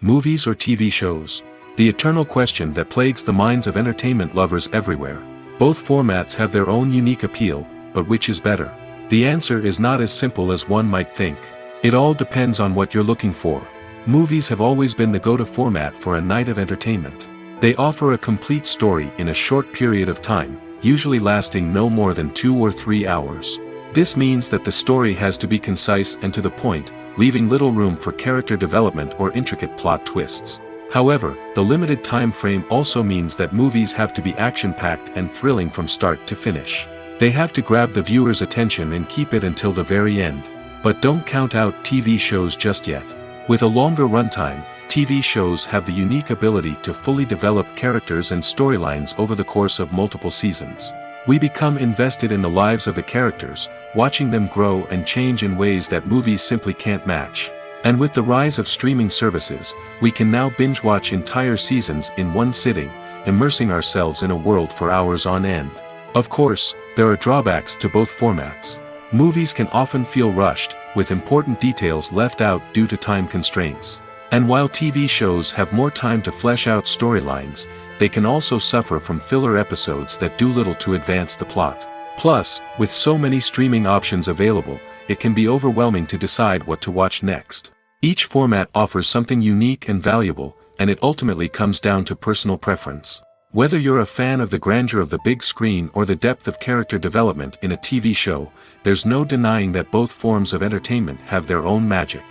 Movies or TV shows? The eternal question that plagues the minds of entertainment lovers everywhere. Both formats have their own unique appeal, but which is better? The answer is not as simple as one might think. It all depends on what you're looking for. Movies have always been the go-to format for a night of entertainment. They offer a complete story in a short period of time, usually lasting no more than 2 or 3 hours. This means that the story has to be concise and to the point, leaving little room for character development or intricate plot twists. However, the limited time frame also means that movies have to be action-packed and thrilling from start to finish. They have to grab the viewer's attention and keep it until the very end. But don't count out TV shows just yet. With a longer runtime, TV shows have the unique ability to fully develop characters and storylines over the course of multiple seasons. We become invested in the lives of the characters, watching them grow and change in ways that movies simply can't match. And with the rise of streaming services, we can now binge-watch entire seasons in one sitting, immersing ourselves in a world for hours on end. Of course, there are drawbacks to both formats. Movies can often feel rushed, with important details left out due to time constraints. And while TV shows have more time to flesh out storylines, they can also suffer from filler episodes that do little to advance the plot. Plus, with so many streaming options available, it can be overwhelming to decide what to watch next. Each format offers something unique and valuable, and it ultimately comes down to personal preference. Whether you're a fan of the grandeur of the big screen or the depth of character development in a TV show, there's no denying that both forms of entertainment have their own magic.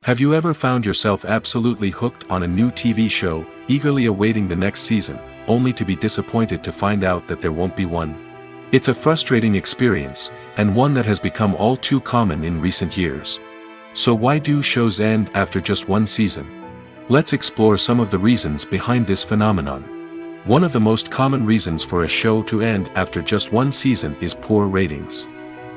Have you ever found yourself absolutely hooked on a new TV show, eagerly awaiting the next season, only to be disappointed to find out that there won't be one? It's a frustrating experience, and one that has become all too common in recent years. So why do shows end after just one season? Let's explore some of the reasons behind this phenomenon. One of the most common reasons for a show to end after just one season is poor ratings.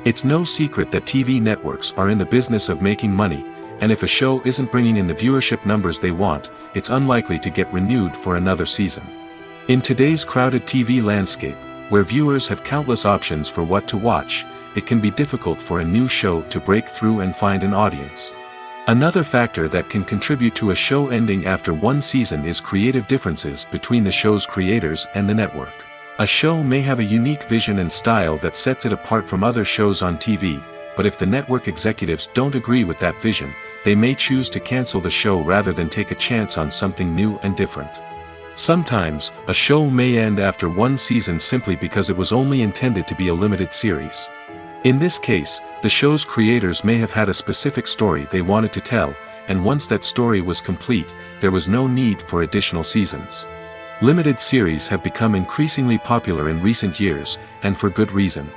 It's no secret that TV networks are in the business of making money, and if a show isn't bringing in the viewership numbers they want, it's unlikely to get renewed for another season. In today's crowded TV landscape, where viewers have countless options for what to watch, it can be difficult for a new show to break through and find an audience. Another factor that can contribute to a show ending after one season is creative differences between the show's creators and the network. A show may have a unique vision and style that sets it apart from other shows on TV, but if the network executives don't agree with that vision, they may choose to cancel the show rather than take a chance on something new and different. Sometimes, a show may end after one season simply because it was only intended to be a limited series. In this case, the show's creators may have had a specific story they wanted to tell, and once that story was complete, there was no need for additional seasons. Limited series have become increasingly popular in recent years, and for good reason.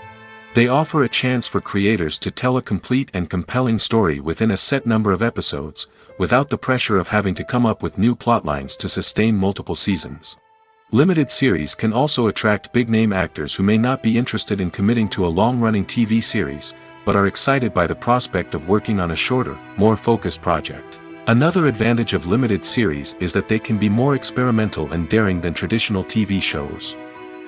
They offer a chance for creators to tell a complete and compelling story within a set number of episodes, without the pressure of having to come up with new plotlines to sustain multiple seasons. Limited series can also attract big-name actors who may not be interested in committing to a long-running TV series, but are excited by the prospect of working on a shorter, more focused project. Another advantage of limited series is that they can be more experimental and daring than traditional TV shows.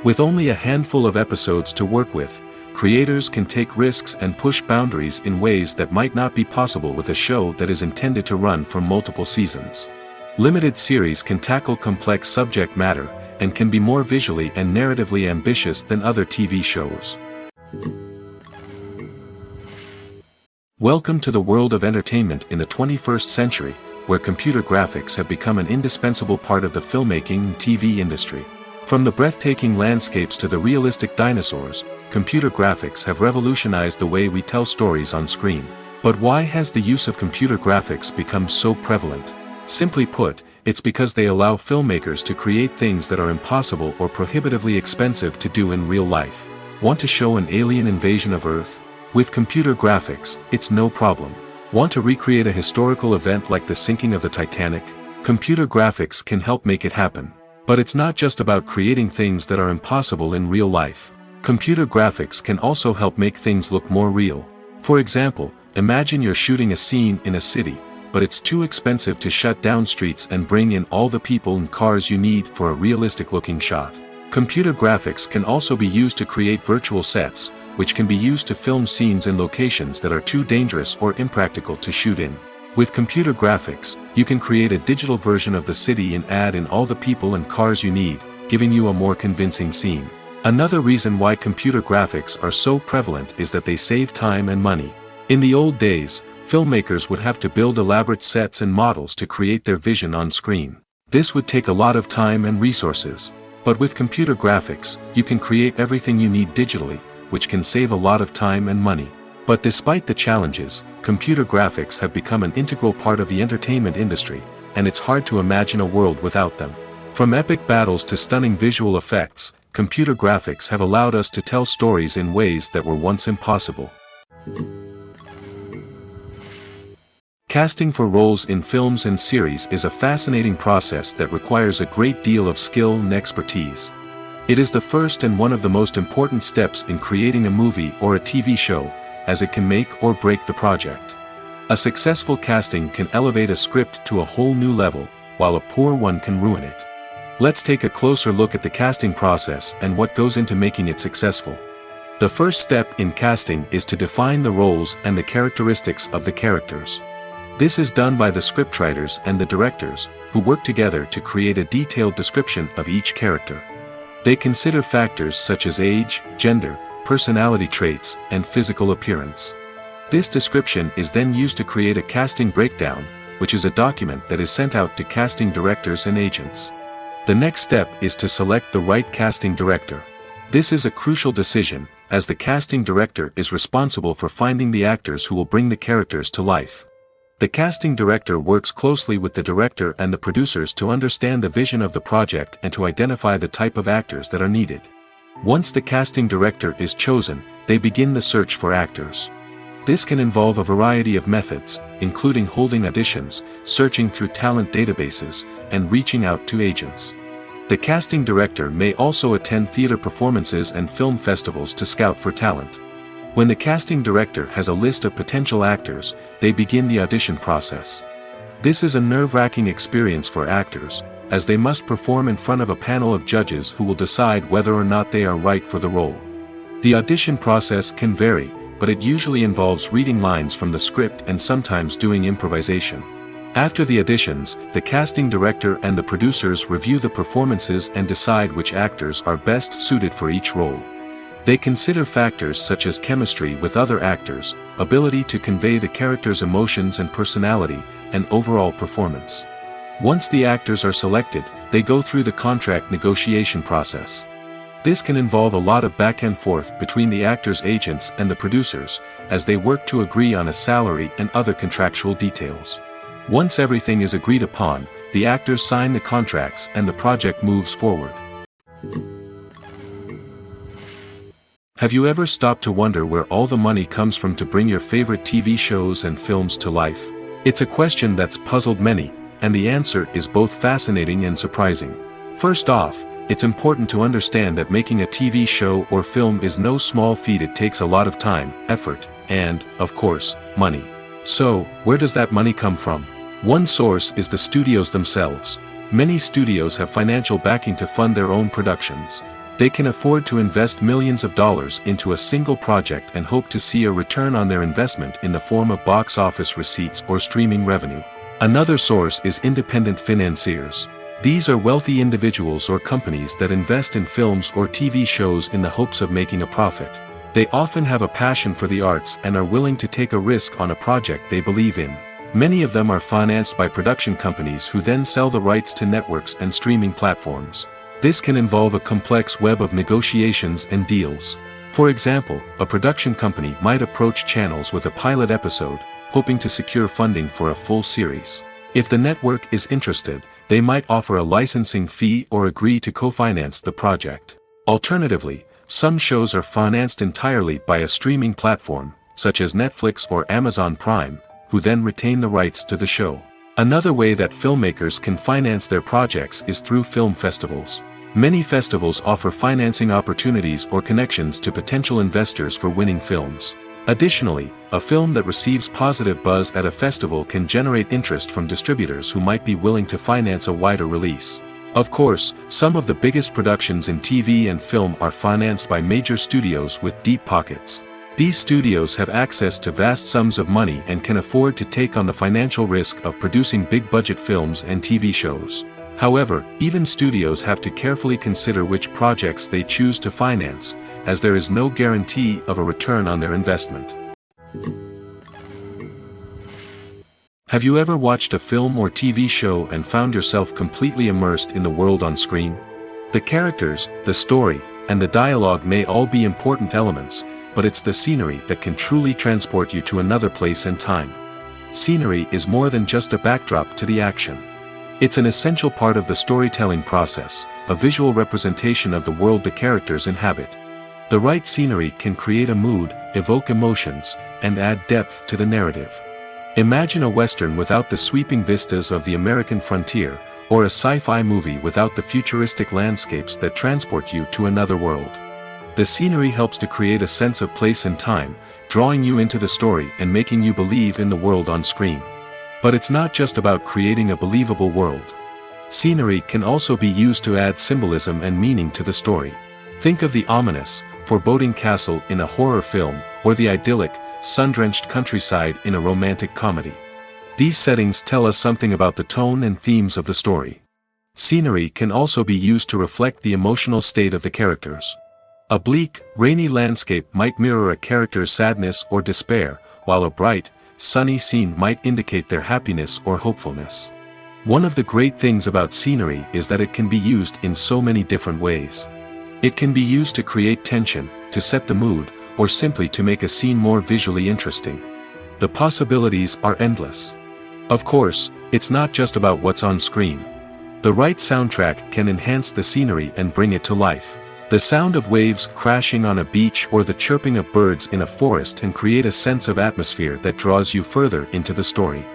With only a handful of episodes to work with, creators can take risks and push boundaries in ways that might not be possible with a show that is intended to run for multiple seasons. Limited series can tackle complex subject matter, and can be more visually and narratively ambitious than other TV shows. Welcome to the world of entertainment in the 21st century, where computer graphics have become an indispensable part of the filmmaking and TV industry. From the breathtaking landscapes to the realistic dinosaurs, computer graphics have revolutionized the way we tell stories on screen. But why has the use of computer graphics become so prevalent? Simply put, it's because they allow filmmakers to create things that are impossible or prohibitively expensive to do in real life. Want to show an alien invasion of Earth? With computer graphics, it's no problem. Want to recreate a historical event like the sinking of the Titanic? Computer graphics can help make it happen. But it's not just about creating things that are impossible in real life. Computer graphics can also help make things look more real. For example, imagine you're shooting a scene in a city, but it's too expensive to shut down streets and bring in all the people and cars you need for a realistic-looking shot. Computer graphics can also be used to create virtual sets, which can be used to film scenes in locations that are too dangerous or impractical to shoot in. With computer graphics, you can create a digital version of the city and add in all the people and cars you need, giving you a more convincing scene. Another reason why computer graphics are so prevalent is that they save time and money. In the old days, filmmakers would have to build elaborate sets and models to create their vision on screen. This would take a lot of time and resources. But with computer graphics, you can create everything you need digitally, which can save a lot of time and money. But despite the challenges, computer graphics have become an integral part of the entertainment industry, and it's hard to imagine a world without them. From epic battles to stunning visual effects, computer graphics have allowed us to tell stories in ways that were once impossible. Casting for roles in films and series is a fascinating process that requires a great deal of skill and expertise. It is the first and one of the most important steps in creating a movie or a TV show, as it can make or break the project. A successful casting can elevate a script to a whole new level, while a poor one can ruin it. Let's take a closer look at the casting process and what goes into making it successful. The first step in casting is to define the roles and the characteristics of the characters. This is done by the scriptwriters and the directors, who work together to create a detailed description of each character. They consider factors such as age, gender, personality traits, and physical appearance. This description is then used to create a casting breakdown, which is a document that is sent out to casting directors and agents. The next step is to select the right casting director. This is a crucial decision, as the casting director is responsible for finding the actors who will bring the characters to life. The casting director works closely with the director and the producers to understand the vision of the project and to identify the type of actors that are needed. Once the casting director is chosen, they begin the search for actors. This can involve a variety of methods, including holding auditions, searching through talent databases, and reaching out to agents. The casting director may also attend theater performances and film festivals to scout for talent. When the casting director has a list of potential actors, they begin the audition process. This is a nerve-wracking experience for actors, as they must perform in front of a panel of judges who will decide whether or not they are right for the role. The audition process can vary, but it usually involves reading lines from the script and sometimes doing improvisation. After the auditions, the casting director and the producers review the performances and decide which actors are best suited for each role. They consider factors such as chemistry with other actors, ability to convey the character's emotions and personality, and overall performance. Once the actors are selected, they go through the contract negotiation process. This can involve a lot of back and forth between the actors' agents and the producers, as they work to agree on a salary and other contractual details. Once everything is agreed upon, the actors sign the contracts and the project moves forward. Have you ever stopped to wonder where all the money comes from to bring your favorite TV shows and films to life? It's a question that's puzzled many, and the answer is both fascinating and surprising. First off, it's important to understand that making a TV show or film is no small feat. It takes a lot of time, effort, and, of course, money. So, where does that money come from? One source is the studios themselves. Many studios have financial backing to fund their own productions. They can afford to invest millions of dollars into a single project and hope to see a return on their investment in the form of box office receipts or streaming revenue. Another source is independent financiers. These are wealthy individuals or companies that invest in films or TV shows in the hopes of making a profit. They often have a passion for the arts and are willing to take a risk on a project they believe in. Many of them are financed by production companies who then sell the rights to networks and streaming platforms. This can involve a complex web of negotiations and deals. For example, a production company might approach channels with a pilot episode, hoping to secure funding for a full series. If the network is interested, they might offer a licensing fee or agree to co-finance the project. Alternatively, some shows are financed entirely by a streaming platform, such as Netflix or Amazon Prime, who then retain the rights to the show. Another way that filmmakers can finance their projects is through film festivals. Many festivals offer financing opportunities or connections to potential investors for winning films. Additionally, a film that receives positive buzz at a festival can generate interest from distributors who might be willing to finance a wider release. Of course, some of the biggest productions in TV and film are financed by major studios with deep pockets. These studios have access to vast sums of money and can afford to take on the financial risk of producing big-budget films and TV shows. However, even studios have to carefully consider which projects they choose to finance, as there is no guarantee of a return on their investment. Have you ever watched a film or TV show and found yourself completely immersed in the world on screen? The characters, the story, and the dialogue may all be important elements, but it's the scenery that can truly transport you to another place and time. Scenery is more than just a backdrop to the action. It's an essential part of the storytelling process, a visual representation of the world the characters inhabit. The right scenery can create a mood, evoke emotions, and add depth to the narrative. Imagine a Western without the sweeping vistas of the American frontier, or a sci-fi movie without the futuristic landscapes that transport you to another world. The scenery helps to create a sense of place and time, drawing you into the story and making you believe in the world on screen. But it's not just about creating a believable world. Scenery can also be used to add symbolism and meaning to the story. Think of the ominous, foreboding castle in a horror film, or the idyllic, sun-drenched countryside in a romantic comedy. These settings tell us something about the tone and themes of the story. Scenery can also be used to reflect the emotional state of the characters. A bleak, rainy landscape might mirror a character's sadness or despair, while a bright, sunny scene might indicate their happiness or hopefulness. One of the great things about scenery is that it can be used in so many different ways. It can be used to create tension, to set the mood, or simply to make a scene more visually interesting. The possibilities are endless. Of course, it's not just about what's on screen. The right soundtrack can enhance the scenery and bring it to life. The sound of waves crashing on a beach or the chirping of birds in a forest can create a sense of atmosphere that draws you further into the story.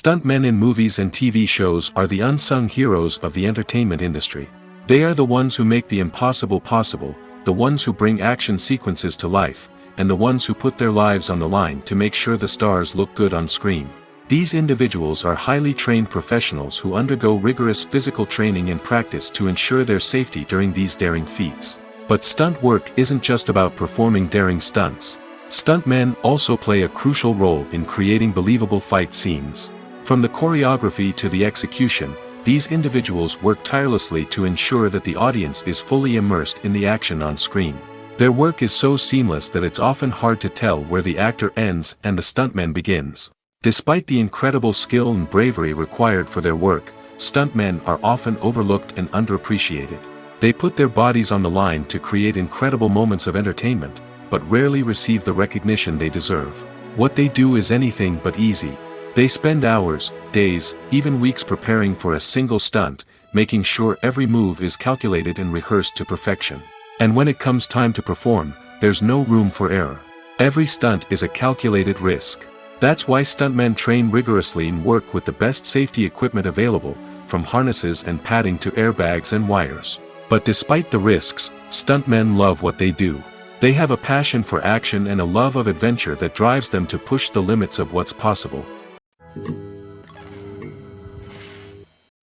Stuntmen in movies and TV shows are the unsung heroes of the entertainment industry. They are the ones who make the impossible possible, the ones who bring action sequences to life, and the ones who put their lives on the line to make sure the stars look good on screen. These individuals are highly trained professionals who undergo rigorous physical training and practice to ensure their safety during these daring feats. But stunt work isn't just about performing daring stunts. Stuntmen also play a crucial role in creating believable fight scenes. From the choreography to the execution, these individuals work tirelessly to ensure that the audience is fully immersed in the action on screen. Their work is so seamless that it's often hard to tell where the actor ends and the stuntman begins. Despite the incredible skill and bravery required for their work, stuntmen are often overlooked and underappreciated. They put their bodies on the line to create incredible moments of entertainment, but rarely receive the recognition they deserve. What they do is anything but easy. They spend hours, days, even weeks preparing for a single stunt, making sure every move is calculated and rehearsed to perfection. And when it comes time to perform, there's no room for error. Every stunt is a calculated risk. That's why stuntmen train rigorously and work with the best safety equipment available, from harnesses and padding to airbags and wires. But despite the risks, stuntmen love what they do. They have a passion for action and a love of adventure that drives them to push the limits of what's possible.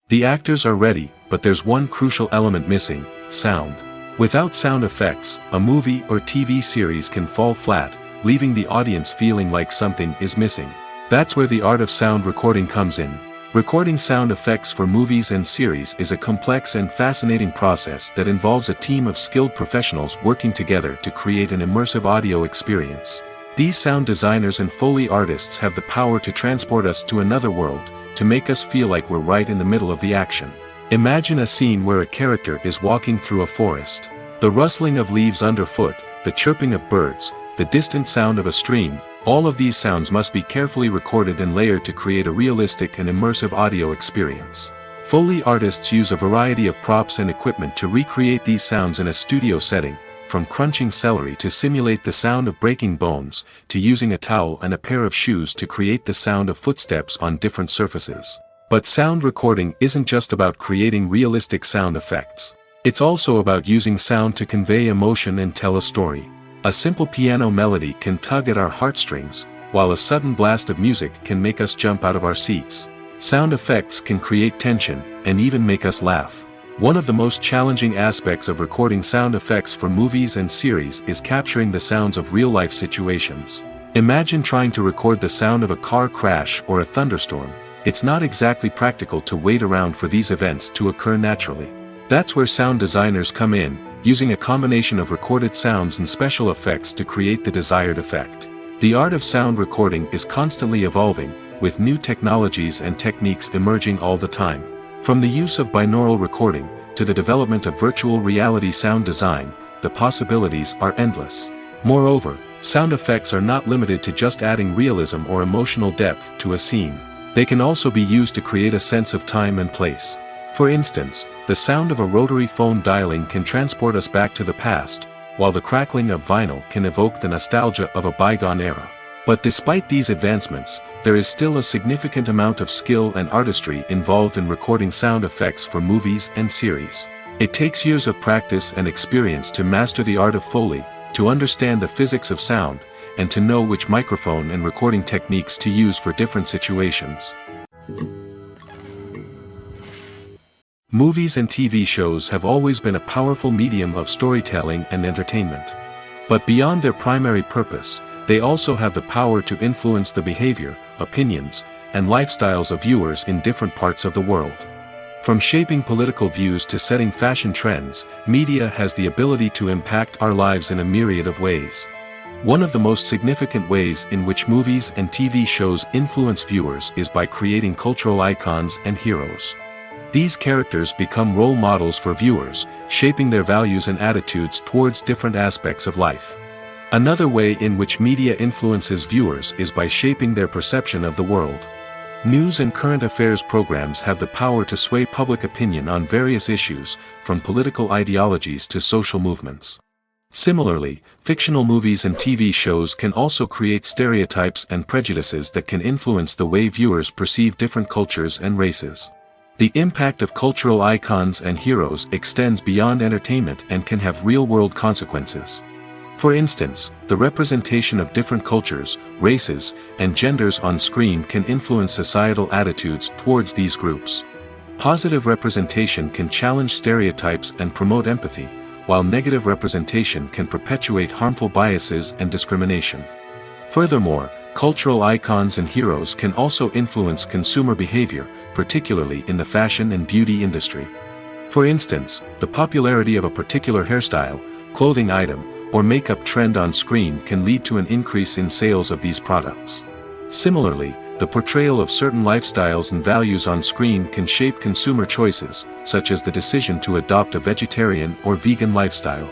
The actors are ready, but there's one crucial element missing: sound. Without sound effects, a movie or TV series can fall flat, leaving the audience feeling like something is missing. That's where the art of sound recording comes in. Recording sound effects for movies and series is a complex and fascinating process that involves a team of skilled professionals working together to create an immersive audio experience. These sound designers and Foley artists have the power to transport us to another world, to make us feel like we're right in the middle of the action. Imagine a scene where a character is walking through a forest. The rustling of leaves underfoot, the chirping of birds, the distant sound of a stream, all of these sounds must be carefully recorded and layered to create a realistic and immersive audio experience. Foley artists use a variety of props and equipment to recreate these sounds in a studio setting, from crunching celery to simulate the sound of breaking bones, to using a towel and a pair of shoes to create the sound of footsteps on different surfaces. But sound recording isn't just about creating realistic sound effects. It's also about using sound to convey emotion and tell a story. A simple piano melody can tug at our heartstrings, while a sudden blast of music can make us jump out of our seats. Sound effects can create tension, and even make us laugh. One of the most challenging aspects of recording sound effects for movies and series is capturing the sounds of real-life situations. Imagine trying to record the sound of a car crash or a thunderstorm. It's not exactly practical to wait around for these events to occur naturally. That's where sound designers come in, using a combination of recorded sounds and special effects to create the desired effect. The art of sound recording is constantly evolving, with new technologies and techniques emerging all the time. From the use of binaural recording, to the development of virtual reality sound design, the possibilities are endless. Moreover, sound effects are not limited to just adding realism or emotional depth to a scene. They can also be used to create a sense of time and place. For instance, the sound of a rotary phone dialing can transport us back to the past, while the crackling of vinyl can evoke the nostalgia of a bygone era. But despite these advancements, there is still a significant amount of skill and artistry involved in recording sound effects for movies and series. It takes years of practice and experience to master the art of Foley, to understand the physics of sound, and to know which microphone and recording techniques to use for different situations. Movies and TV shows have always been a powerful medium of storytelling and entertainment. But beyond their primary purpose, they also have the power to influence the behavior, opinions, and lifestyles of viewers in different parts of the world. From shaping political views to setting fashion trends, media has the ability to impact our lives in a myriad of ways. One of the most significant ways in which movies and TV shows influence viewers is by creating cultural icons and heroes. These characters become role models for viewers, shaping their values and attitudes towards different aspects of life. Another way in which media influences viewers is by shaping their perception of the world. News and current affairs programs have the power to sway public opinion on various issues, from political ideologies to social movements. Similarly, fictional movies and TV shows can also create stereotypes and prejudices that can influence the way viewers perceive different cultures and races. The impact of cultural icons and heroes extends beyond entertainment and can have real-world consequences. For instance, the representation of different cultures, races, and genders on screen can influence societal attitudes towards these groups. Positive representation can challenge stereotypes and promote empathy, while negative representation can perpetuate harmful biases and discrimination. Furthermore, cultural icons and heroes can also influence consumer behavior, particularly in the fashion and beauty industry. For instance, the popularity of a particular hairstyle, clothing item, or makeup trend on screen can lead to an increase in sales of these products. Similarly, the portrayal of certain lifestyles and values on screen can shape consumer choices, such as the decision to adopt a vegetarian or vegan lifestyle.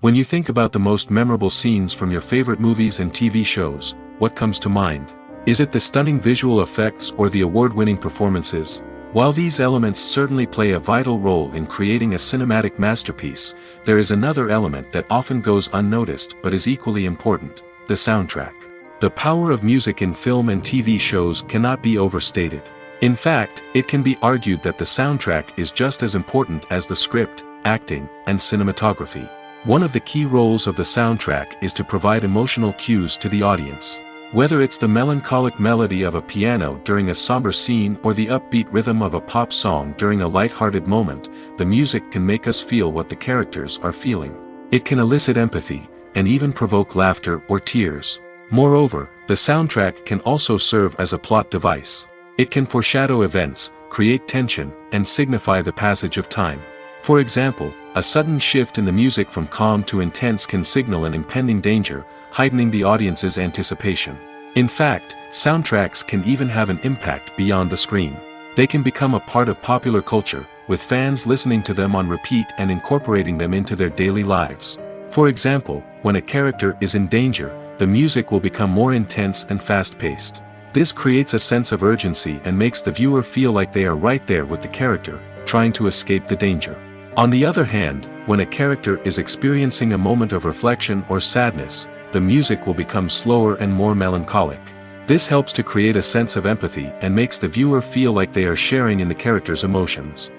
When you think about the most memorable scenes from your favorite movies and TV shows, what comes to mind? Is it the stunning visual effects or the award-winning performances? While these elements certainly play a vital role in creating a cinematic masterpiece, there is another element that often goes unnoticed but is equally important: the soundtrack. The power of music in film and TV shows cannot be overstated. In fact, it can be argued that the soundtrack is just as important as the script, acting, and cinematography. One of the key roles of the soundtrack is to provide emotional cues to the audience. Whether it's the melancholic melody of a piano during a somber scene or the upbeat rhythm of a pop song during a light-hearted moment, the music can make us feel what the characters are feeling. It can elicit empathy, and even provoke laughter or tears. Moreover, the soundtrack can also serve as a plot device. It can foreshadow events, create tension, and signify the passage of time. For example, a sudden shift in the music from calm to intense can signal an impending danger, heightening the audience's anticipation. In fact, soundtracks can even have an impact beyond the screen. They can become a part of popular culture, with fans listening to them on repeat and incorporating them into their daily lives. For example, when a character is in danger, the music will become more intense and fast-paced. This creates a sense of urgency and makes the viewer feel like they are right there with the character, trying to escape the danger. On the other hand, when a character is experiencing a moment of reflection or sadness, the music will become slower and more melancholic. This helps to create a sense of empathy and makes the viewer feel like they are sharing in the character's emotions.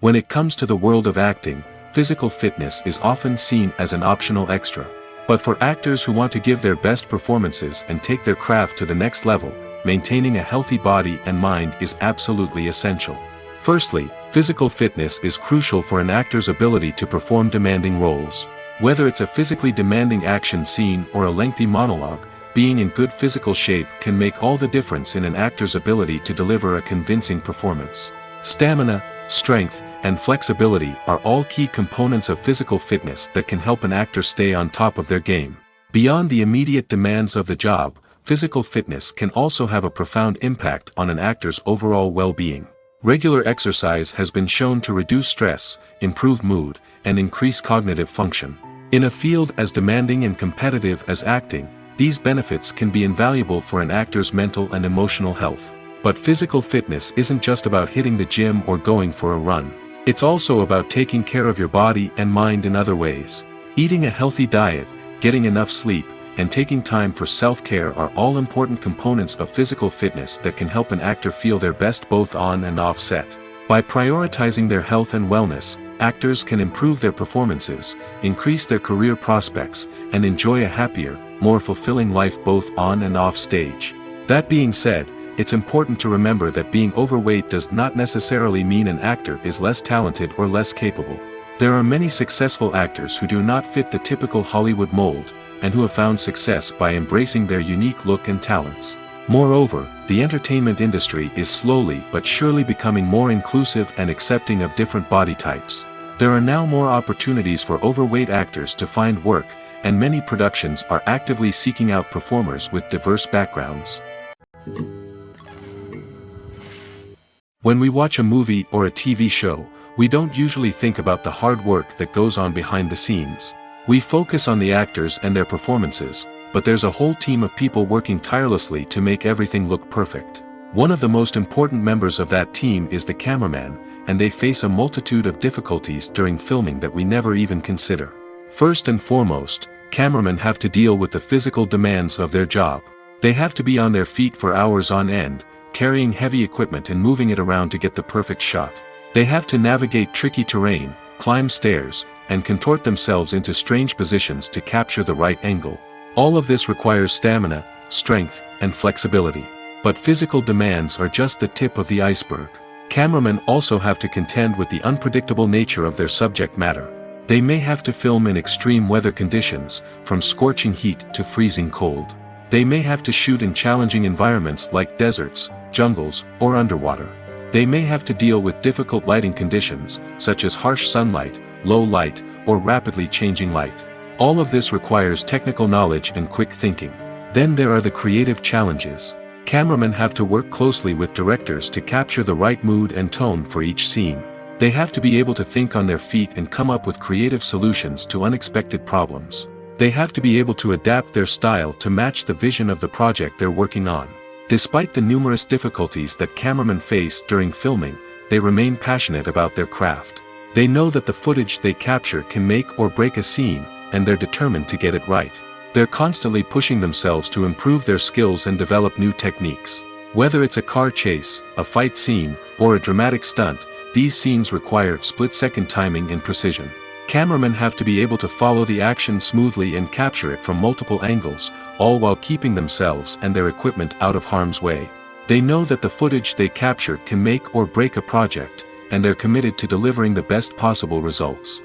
When it comes to the world of acting, physical fitness is often seen as an optional extra. But for actors who want to give their best performances and take their craft to the next level, maintaining a healthy body and mind is absolutely essential. Firstly, physical fitness is crucial for an actor's ability to perform demanding roles. Whether it's a physically demanding action scene or a lengthy monologue, being in good physical shape can make all the difference in an actor's ability to deliver a convincing performance. Stamina, strength, and flexibility are all key components of physical fitness that can help an actor stay on top of their game. Beyond the immediate demands of the job, physical fitness can also have a profound impact on an actor's overall well-being. Regular exercise has been shown to reduce stress, improve mood, and increase cognitive function. In a field as demanding and competitive as acting, these benefits can be invaluable for an actor's mental and emotional health. But physical fitness isn't just about hitting the gym or going for a run. It's also about taking care of your body and mind in other ways. Eating a healthy diet, getting enough sleep, and taking time for self-care are all important components of physical fitness that can help an actor feel their best both on and off set. By prioritizing their health and wellness, actors can improve their performances, increase their career prospects, and enjoy a happier, more fulfilling life both on and off stage. That being said, it's important to remember that being overweight does not necessarily mean an actor is less talented or less capable. There are many successful actors who do not fit the typical Hollywood mold, and who have found success by embracing their unique look and talents. Moreover, the entertainment industry is slowly but surely becoming more inclusive and accepting of different body types. There are now more opportunities for overweight actors to find work, and many productions are actively seeking out performers with diverse backgrounds. When we watch a movie or a TV show, we don't usually think about the hard work that goes on behind the scenes. We focus on the actors and their performances, but there's a whole team of people working tirelessly to make everything look perfect. One of the most important members of that team is the cameraman, and they face a multitude of difficulties during filming that we never even consider. First and foremost, cameramen have to deal with the physical demands of their job. They have to be on their feet for hours on end, carrying heavy equipment and moving it around to get the perfect shot. They have to navigate tricky terrain, climb stairs, and contort themselves into strange positions to capture the right angle. All of this requires stamina, strength, and flexibility. But physical demands are just the tip of the iceberg. Cameramen also have to contend with the unpredictable nature of their subject matter. They may have to film in extreme weather conditions, from scorching heat to freezing cold. They may have to shoot in challenging environments like deserts, jungles, or underwater. They may have to deal with difficult lighting conditions, such as harsh sunlight, low light, or rapidly changing light. All of this requires technical knowledge and quick thinking. Then there are the creative challenges. Cameramen have to work closely with directors to capture the right mood and tone for each scene. They have to be able to think on their feet and come up with creative solutions to unexpected problems. They have to be able to adapt their style to match the vision of the project they're working on. Despite the numerous difficulties that cameramen face during filming, they remain passionate about their craft. They know that the footage they capture can make or break a scene, and they're determined to get it right. They're constantly pushing themselves to improve their skills and develop new techniques. Whether it's a car chase, a fight scene, or a dramatic stunt, these scenes require split-second timing and precision. Cameramen have to be able to follow the action smoothly and capture it from multiple angles, all while keeping themselves and their equipment out of harm's way. They know that the footage they capture can make or break a project, and they're committed to delivering the best possible results.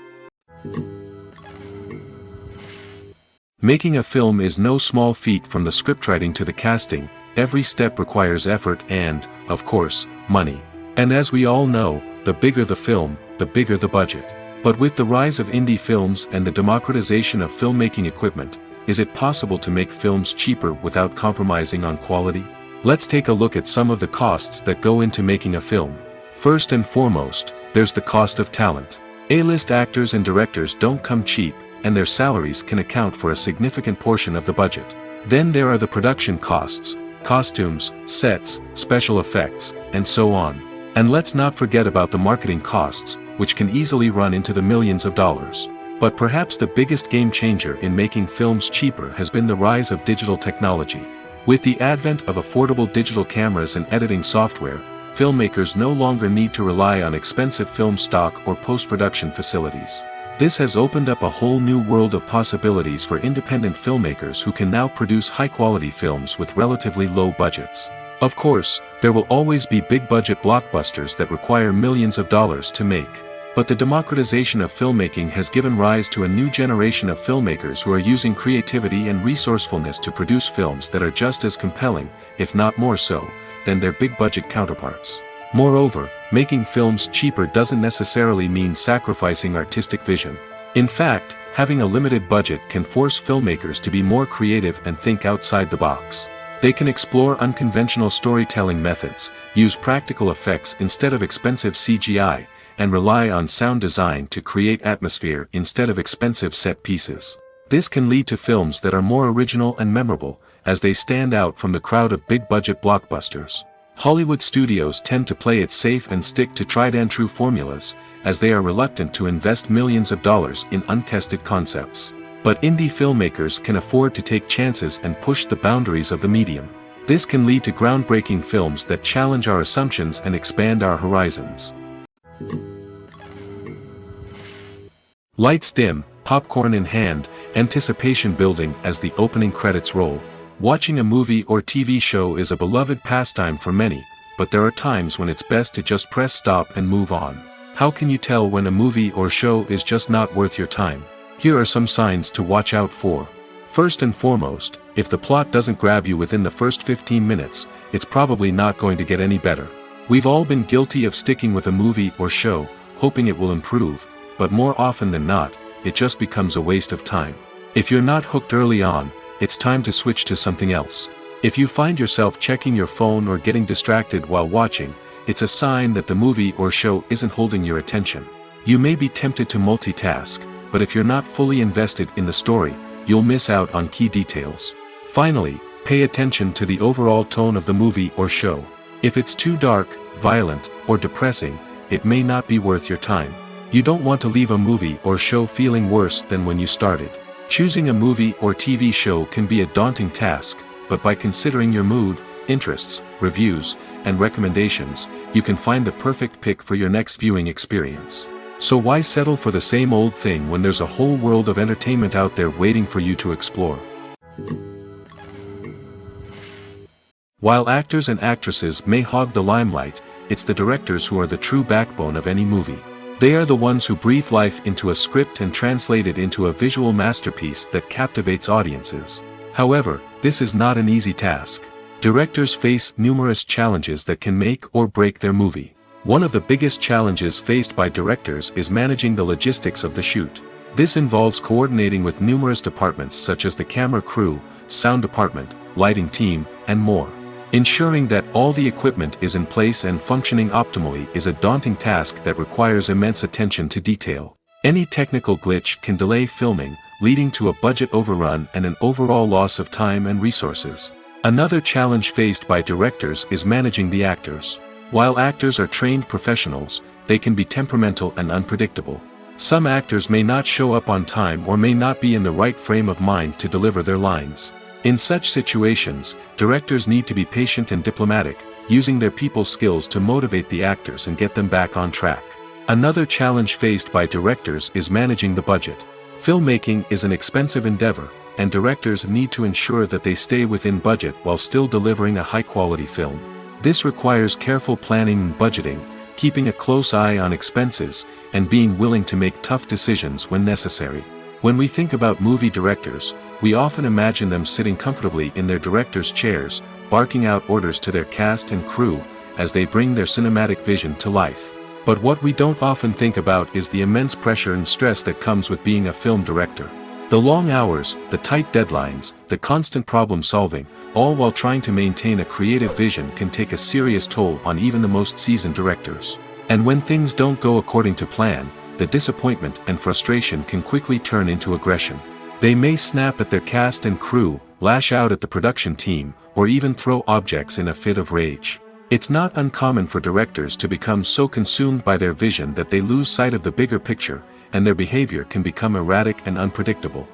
Making a film is no small feat. From the scriptwriting to the casting, every step requires effort and, of course, money. And as we all know, the bigger the film, the bigger the budget. But with the rise of indie films and the democratization of filmmaking equipment, is it possible to make films cheaper without compromising on quality? Let's take a look at some of the costs that go into making a film. First and foremost, there's the cost of talent. A-list actors and directors don't come cheap, and their salaries can account for a significant portion of the budget. Then there are the production costs, costumes, sets, special effects, and so on. And let's not forget about the marketing costs, which can easily run into the millions of dollars. But perhaps the biggest game changer in making films cheaper has been the rise of digital technology. With the advent of affordable digital cameras and editing software, filmmakers no longer need to rely on expensive film stock or post-production facilities. This has opened up a whole new world of possibilities for independent filmmakers who can now produce high-quality films with relatively low budgets. Of course, there will always be big-budget blockbusters that require millions of dollars to make. But the democratization of filmmaking has given rise to a new generation of filmmakers who are using creativity and resourcefulness to produce films that are just as compelling, if not more so, than their big-budget counterparts. Moreover, making films cheaper doesn't necessarily mean sacrificing artistic vision. In fact, having a limited budget can force filmmakers to be more creative and think outside the box. They can explore unconventional storytelling methods, use practical effects instead of expensive CGI, and rely on sound design to create atmosphere instead of expensive set pieces. This can lead to films that are more original and memorable, as they stand out from the crowd of big-budget blockbusters. Hollywood studios tend to play it safe and stick to tried-and-true formulas, as they are reluctant to invest millions of dollars in untested concepts. But indie filmmakers can afford to take chances and push the boundaries of the medium. This can lead to groundbreaking films that challenge our assumptions and expand our horizons. Lights dim, popcorn in hand, anticipation building as the opening credits roll. Watching a movie or TV show is a beloved pastime for many, but there are times when it's best to just press stop and move on. How can you tell when a movie or show is just not worth your time? Here are some signs to watch out for. First and foremost, if the plot doesn't grab you within the first 15 minutes, it's probably not going to get any better. We've all been guilty of sticking with a movie or show, hoping it will improve, but more often than not, it just becomes a waste of time. If you're not hooked early on, it's time to switch to something else. If you find yourself checking your phone or getting distracted while watching, it's a sign that the movie or show isn't holding your attention. You may be tempted to multitask, but if you're not fully invested in the story, you'll miss out on key details. Finally, pay attention to the overall tone of the movie or show. If it's too dark, violent, or depressing, it may not be worth your time. You don't want to leave a movie or show feeling worse than when you started. Choosing a movie or TV show can be a daunting task, but by considering your mood, interests, reviews, and recommendations, you can find the perfect pick for your next viewing experience. So why settle for the same old thing when there's a whole world of entertainment out there waiting for you to explore? While actors and actresses may hog the limelight, it's the directors who are the true backbone of any movie. They are the ones who breathe life into a script and translate it into a visual masterpiece that captivates audiences. However, this is not an easy task. Directors face numerous challenges that can make or break their movie. One of the biggest challenges faced by directors is managing the logistics of the shoot. This involves coordinating with numerous departments such as the camera crew, sound department, lighting team, and more. Ensuring that all the equipment is in place and functioning optimally is a daunting task that requires immense attention to detail. Any technical glitch can delay filming, leading to a budget overrun and an overall loss of time and resources. Another challenge faced by directors is managing the actors. While actors are trained professionals, they can be temperamental and unpredictable. Some actors may not show up on time or may not be in the right frame of mind to deliver their lines. In such situations, directors need to be patient and diplomatic, using their people skills to motivate the actors and get them back on track. Another challenge faced by directors is managing the budget. Filmmaking is an expensive endeavor, and directors need to ensure that they stay within budget while still delivering a high-quality film. This requires careful planning and budgeting, keeping a close eye on expenses, and being willing to make tough decisions when necessary. When we think about movie directors, we often imagine them sitting comfortably in their director's chairs, barking out orders to their cast and crew, as they bring their cinematic vision to life. But what we don't often think about is the immense pressure and stress that comes with being a film director. The long hours, the tight deadlines, the constant problem solving, all while trying to maintain a creative vision can take a serious toll on even the most seasoned directors. And when things don't go according to plan, the disappointment and frustration can quickly turn into aggression. They may snap at their cast and crew, lash out at the production team, or even throw objects in a fit of rage. It's not uncommon for directors to become so consumed by their vision that they lose sight of the bigger picture, and their behavior can become erratic and unpredictable.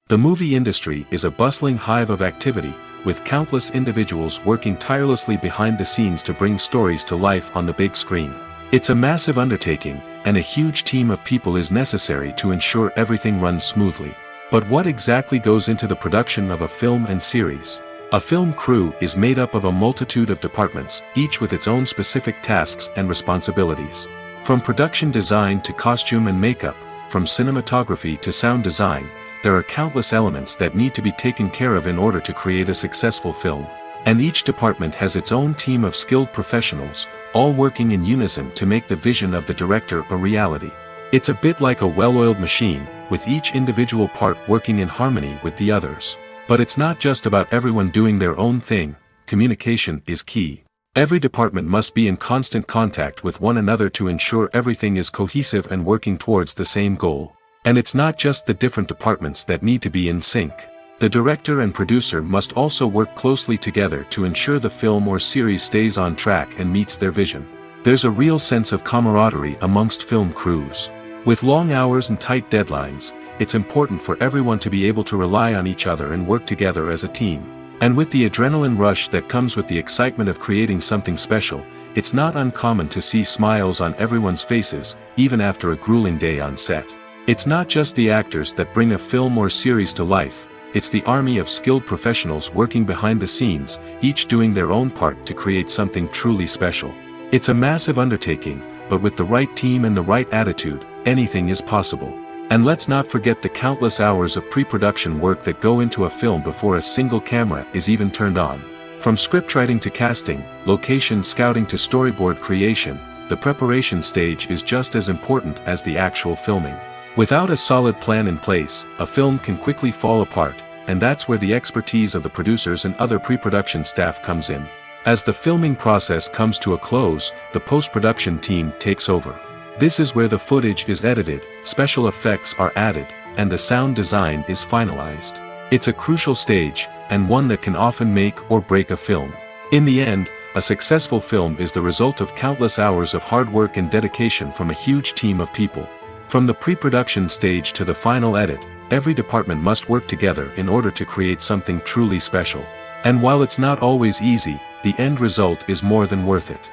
The movie industry is a bustling hive of activity, with countless individuals working tirelessly behind the scenes to bring stories to life on the big screen. It's a massive undertaking, and a huge team of people is necessary to ensure everything runs smoothly. But what exactly goes into the production of a film and series? A film crew is made up of a multitude of departments, each with its own specific tasks and responsibilities. From production design to costume and makeup, from cinematography to sound design, there are countless elements that need to be taken care of in order to create a successful film. And each department has its own team of skilled professionals, all working in unison to make the vision of the director a reality. It's a bit like a well-oiled machine, with each individual part working in harmony with the others. But it's not just about everyone doing their own thing. Communication is key. Every department must be in constant contact with one another to ensure everything is cohesive and working towards the same goal. And it's not just the different departments that need to be in sync. The director and producer must also work closely together to ensure the film or series stays on track and meets their vision. There's a real sense of camaraderie amongst film crews. With long hours and tight deadlines, it's important for everyone to be able to rely on each other and work together as a team. And with the adrenaline rush that comes with the excitement of creating something special, it's not uncommon to see smiles on everyone's faces, even after a grueling day on set. It's not just the actors that bring a film or series to life, it's the army of skilled professionals working behind the scenes, each doing their own part to create something truly special. It's a massive undertaking, but with the right team and the right attitude, anything is possible. And let's not forget the countless hours of pre-production work that go into a film before a single camera is even turned on. From scriptwriting to casting, location scouting to storyboard creation, the preparation stage is just as important as the actual filming. Without a solid plan in place, a film can quickly fall apart, and that's where the expertise of the producers and other pre-production staff comes in. As the filming process comes to a close, the post-production team takes over. This is where the footage is edited, special effects are added, and the sound design is finalized. It's a crucial stage, and one that can often make or break a film. In the end, a successful film is the result of countless hours of hard work and dedication from a huge team of people. From the pre-production stage to the final edit, every department must work together in order to create something truly special. And while it's not always easy, the end result is more than worth it.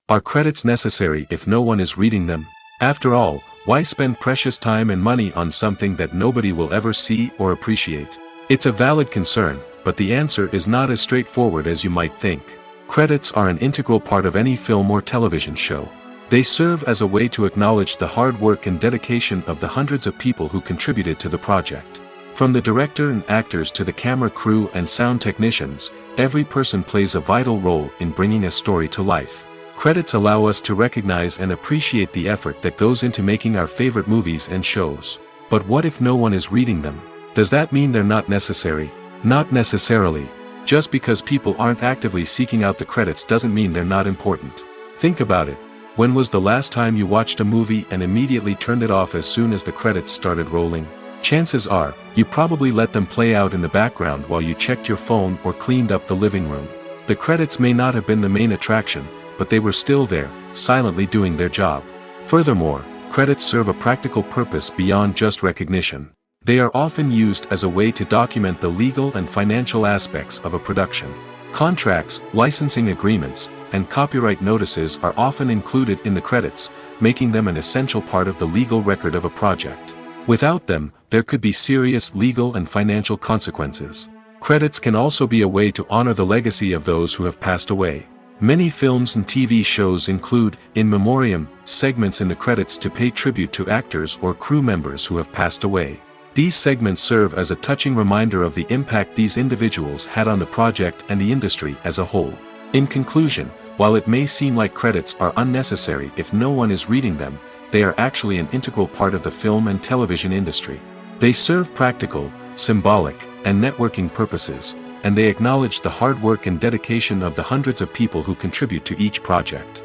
Are credits necessary if no one is reading them? After all, why spend precious time and money on something that nobody will ever see or appreciate? It's a valid concern, but the answer is not as straightforward as you might think. Credits are an integral part of any film or television show. They serve as a way to acknowledge the hard work and dedication of the hundreds of people who contributed to the project. From the director and actors to the camera crew and sound technicians, every person plays a vital role in bringing a story to life. Credits allow us to recognize and appreciate the effort that goes into making our favorite movies and shows. But what if no one is reading them? Does that mean they're not necessary? Not necessarily. Just because people aren't actively seeking out the credits doesn't mean they're not important. Think about it. When was the last time you watched a movie and immediately turned it off as soon as the credits started rolling? Chances are, you probably let them play out in the background while you checked your phone or cleaned up the living room. The credits may not have been the main attraction, but they were still there, silently doing their job. Furthermore, credits serve a practical purpose beyond just recognition. They are often used as a way to document the legal and financial aspects of a production. Contracts, licensing agreements, and copyright notices are often included in the credits, making them an essential part of the legal record of a project. Without them, there could be serious legal and financial consequences. Credits can also be a way to honor the legacy of those who have passed away. Many films and TV shows include, in memoriam, segments in the credits to pay tribute to actors or crew members who have passed away. These segments serve as a touching reminder of the impact these individuals had on the project and the industry as a whole. In conclusion, while it may seem like credits are unnecessary if no one is reading them, they are actually an integral part of the film and television industry. They serve practical, symbolic, and networking purposes, and they acknowledge the hard work and dedication of the hundreds of people who contribute to each project.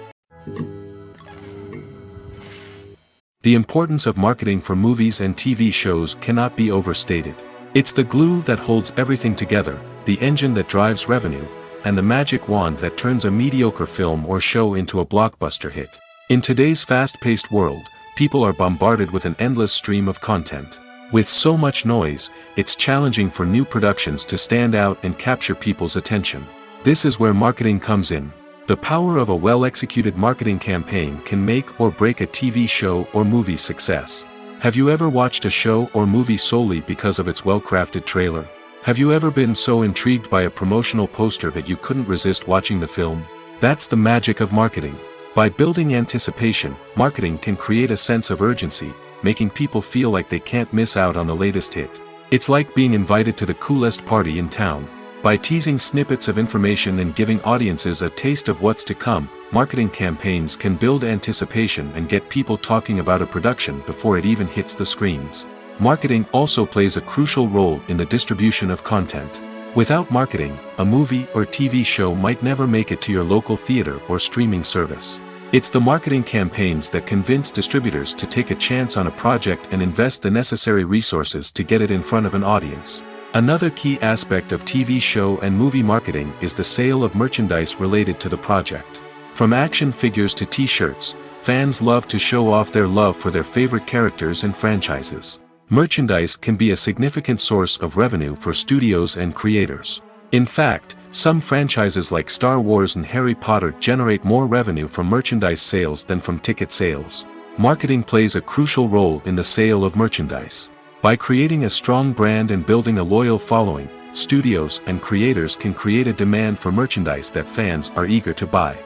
The importance of marketing for movies and TV shows cannot be overstated. It's the glue that holds everything together, the engine that drives revenue, and the magic wand that turns a mediocre film or show into a blockbuster hit. In today's fast-paced world, people are bombarded with an endless stream of content. With so much noise, it's challenging for new productions to stand out and capture people's attention. This is where marketing comes in. The power of a well-executed marketing campaign can make or break a TV show or movie's success. Have you ever watched a show or movie solely because of its well-crafted trailer? Have you ever been so intrigued by a promotional poster that you couldn't resist watching the film? That's the magic of marketing. By building anticipation, marketing can create a sense of urgency, making people feel like they can't miss out on the latest hit. It's like being invited to the coolest party in town. By teasing snippets of information and giving audiences a taste of what's to come, marketing campaigns can build anticipation and get people talking about a production before it even hits the screens. Marketing also plays a crucial role in the distribution of content. Without marketing, a movie or TV show might never make it to your local theater or streaming service. It's the marketing campaigns that convince distributors to take a chance on a project and invest the necessary resources to get it in front of an audience. Another key aspect of TV show and movie marketing is the sale of merchandise related to the project. From action figures to t-shirts, fans love to show off their love for their favorite characters and franchises. Merchandise can be a significant source of revenue for studios and creators. In fact, some franchises like Star Wars and Harry Potter generate more revenue from merchandise sales than from ticket sales. Marketing plays a crucial role in the sale of merchandise. By creating a strong brand and building a loyal following, studios and creators can create a demand for merchandise that fans are eager to buy.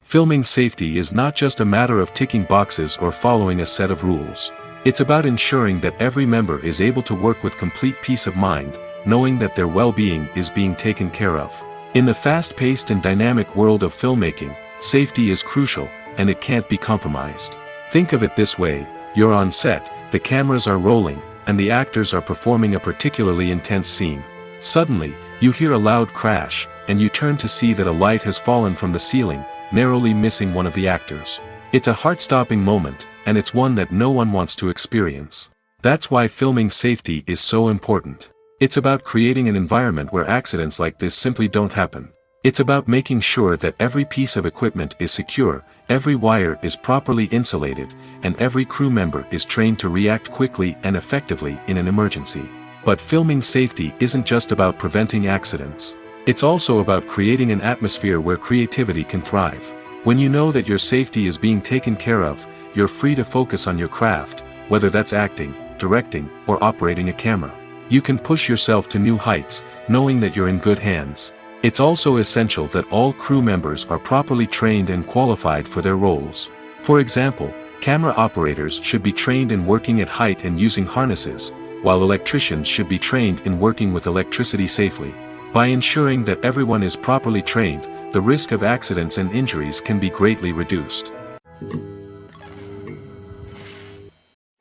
Filming safety is not just a matter of ticking boxes or following a set of rules. It's about ensuring that every member is able to work with complete peace of mind, knowing that their well-being is being taken care of. In the fast-paced and dynamic world of filmmaking, safety is crucial, and it can't be compromised. Think of it this way: you're on set, the cameras are rolling, and the actors are performing a particularly intense scene. Suddenly, you hear a loud crash, and you turn to see that a light has fallen from the ceiling, narrowly missing one of the actors. It's a heart-stopping moment, and it's one that no one wants to experience. That's why filming safety is so important. It's about creating an environment where accidents like this simply don't happen. It's about making sure that every piece of equipment is secure, every wire is properly insulated, and every crew member is trained to react quickly and effectively in an emergency. But filming safety isn't just about preventing accidents. It's also about creating an atmosphere where creativity can thrive. When you know that your safety is being taken care of, you're free to focus on your craft, whether that's acting, directing, or operating a camera. You can push yourself to new heights, knowing that you're in good hands. It's also essential that all crew members are properly trained and qualified for their roles. For example, camera operators should be trained in working at height and using harnesses, while electricians should be trained in working with electricity safely. By ensuring that everyone is properly trained, the risk of accidents and injuries can be greatly reduced.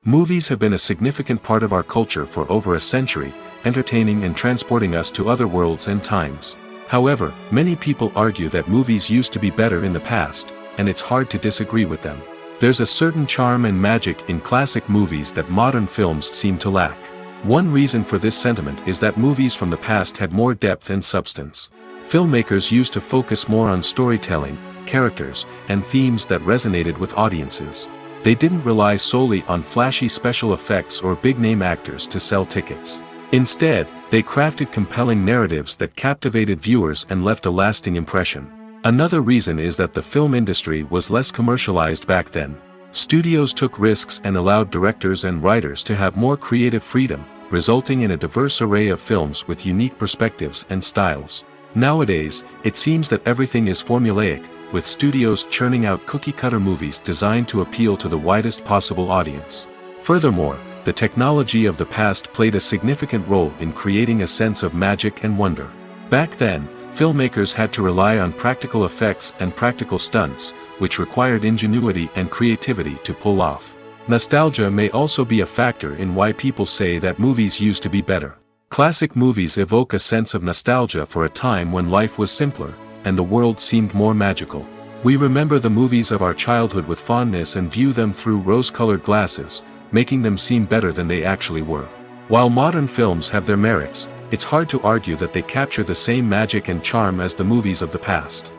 Movies have been a significant part of our culture for over a century, entertaining and transporting us to other worlds and times. However, many people argue that movies used to be better in the past, and it's hard to disagree with them. There's a certain charm and magic in classic movies that modern films seem to lack. One reason for this sentiment is that movies from the past had more depth and substance. Filmmakers used to focus more on storytelling, characters, and themes that resonated with audiences. They didn't rely solely on flashy special effects or big-name actors to sell tickets. Instead, they crafted compelling narratives that captivated viewers and left a lasting impression. Another reason is that the film industry was less commercialized back then. Studios took risks and allowed directors and writers to have more creative freedom, resulting in a diverse array of films with unique perspectives and styles. Nowadays, it seems that everything is formulaic, with studios churning out cookie-cutter movies designed to appeal to the widest possible audience. Furthermore, the technology of the past played a significant role in creating a sense of magic and wonder. Back then, filmmakers had to rely on practical effects and practical stunts, which required ingenuity and creativity to pull off. Nostalgia may also be a factor in why people say that movies used to be better. Classic movies evoke a sense of nostalgia for a time when life was simpler, and the world seemed more magical. We remember the movies of our childhood with fondness and view them through rose-colored glasses, making them seem better than they actually were. While modern films have their merits, it's hard to argue that they capture the same magic and charm as the movies of the past.